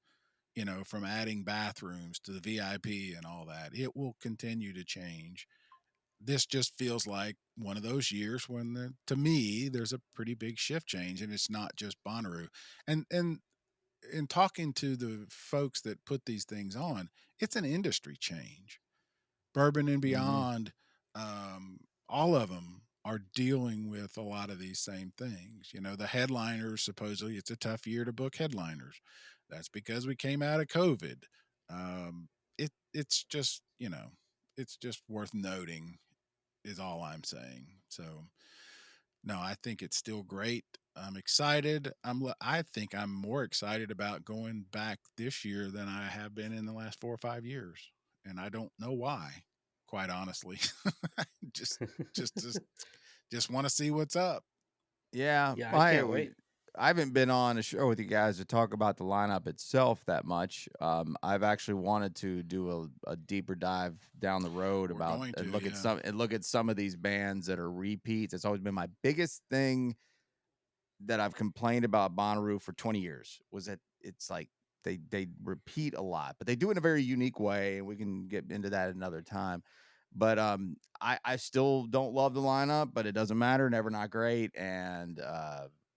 [SPEAKER 1] from adding bathrooms to the VIP and all that. It will continue to change. This just feels like one of those years when to me there's a pretty big shift change, and it's not just Bonnaroo. And in talking to the folks that put these things on, it's an industry change. Bourbon and
[SPEAKER 2] Mhm.
[SPEAKER 1] Beyond, all of them are dealing with a lot of these same things. The headliners, supposedly it's a tough year to book headliners. That's because we came out of COVID. Um, it's just, it's just worth noting is all I'm saying. So, no, I think it's still great. I'm excited. I think I'm more excited about going back this year than I have been in the last 4 or 5 years, and I don't know why, quite honestly. just just just want to see what's up.
[SPEAKER 2] Yeah,
[SPEAKER 3] Yeah, I can't wait.
[SPEAKER 2] I haven't been on a show with you guys to talk about the lineup itself that much. I've actually wanted to do a deeper dive down the road
[SPEAKER 1] We're
[SPEAKER 2] about
[SPEAKER 1] going to,
[SPEAKER 2] and look at
[SPEAKER 1] yeah.
[SPEAKER 2] some of these bands that are repeats. It's always been my biggest thing that I've complained about Bonnaroo for 20 years was that it's like they repeat a lot, but they do it in a very unique way, and we can get into that another time. But I still don't love the lineup, but it doesn't matter. Never Not Great, and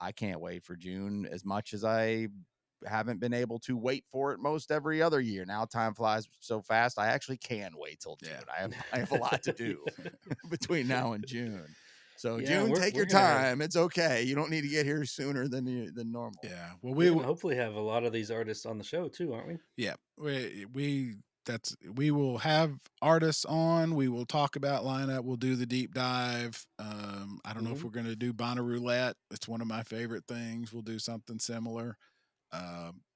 [SPEAKER 2] I can't wait for June as much as I haven't been able to wait for it most every other year. Now time flies so fast. I actually can wait till June.
[SPEAKER 1] Yeah.
[SPEAKER 2] I have a lot to do between now and June. So
[SPEAKER 3] Yeah,
[SPEAKER 2] June, take
[SPEAKER 3] we're
[SPEAKER 2] your
[SPEAKER 3] gonna have-
[SPEAKER 2] time. It's okay. You don't need to get here sooner than normal.
[SPEAKER 1] Yeah. Well,
[SPEAKER 3] We're gonna hopefully have a lot of these artists on the show too, aren't we?
[SPEAKER 1] yeah, we will have artists on. We will talk about lineup. We'll do the deep dive. I don't know if we're going to do Bonnaroo roulette. It's one of my favorite things. We'll do something similar.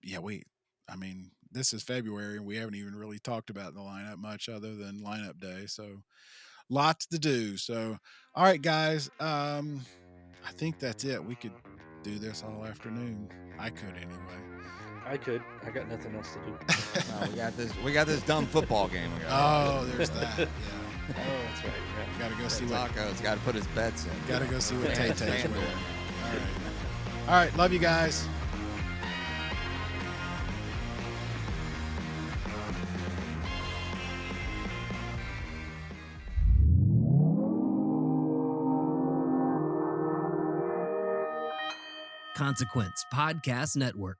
[SPEAKER 1] Yeah, I mean, this is February and we haven't even really talked about the lineup much other than lineup day. So lots to do. So, all right, guys. I think that's it. We could do this all afternoon. I could anyway.
[SPEAKER 3] I could. I got nothing else to do.
[SPEAKER 2] No, we got this dumb football game.
[SPEAKER 1] Oh, there's that. Yeah.
[SPEAKER 3] Oh, that's right. Yeah.
[SPEAKER 1] Got to go see what.
[SPEAKER 2] Taco's got to put his bets in.
[SPEAKER 1] Got to go see what Tay Tay's
[SPEAKER 2] Stand
[SPEAKER 1] wearing.
[SPEAKER 2] it.
[SPEAKER 1] All right. Love you guys.
[SPEAKER 6] Consequence Podcast Network.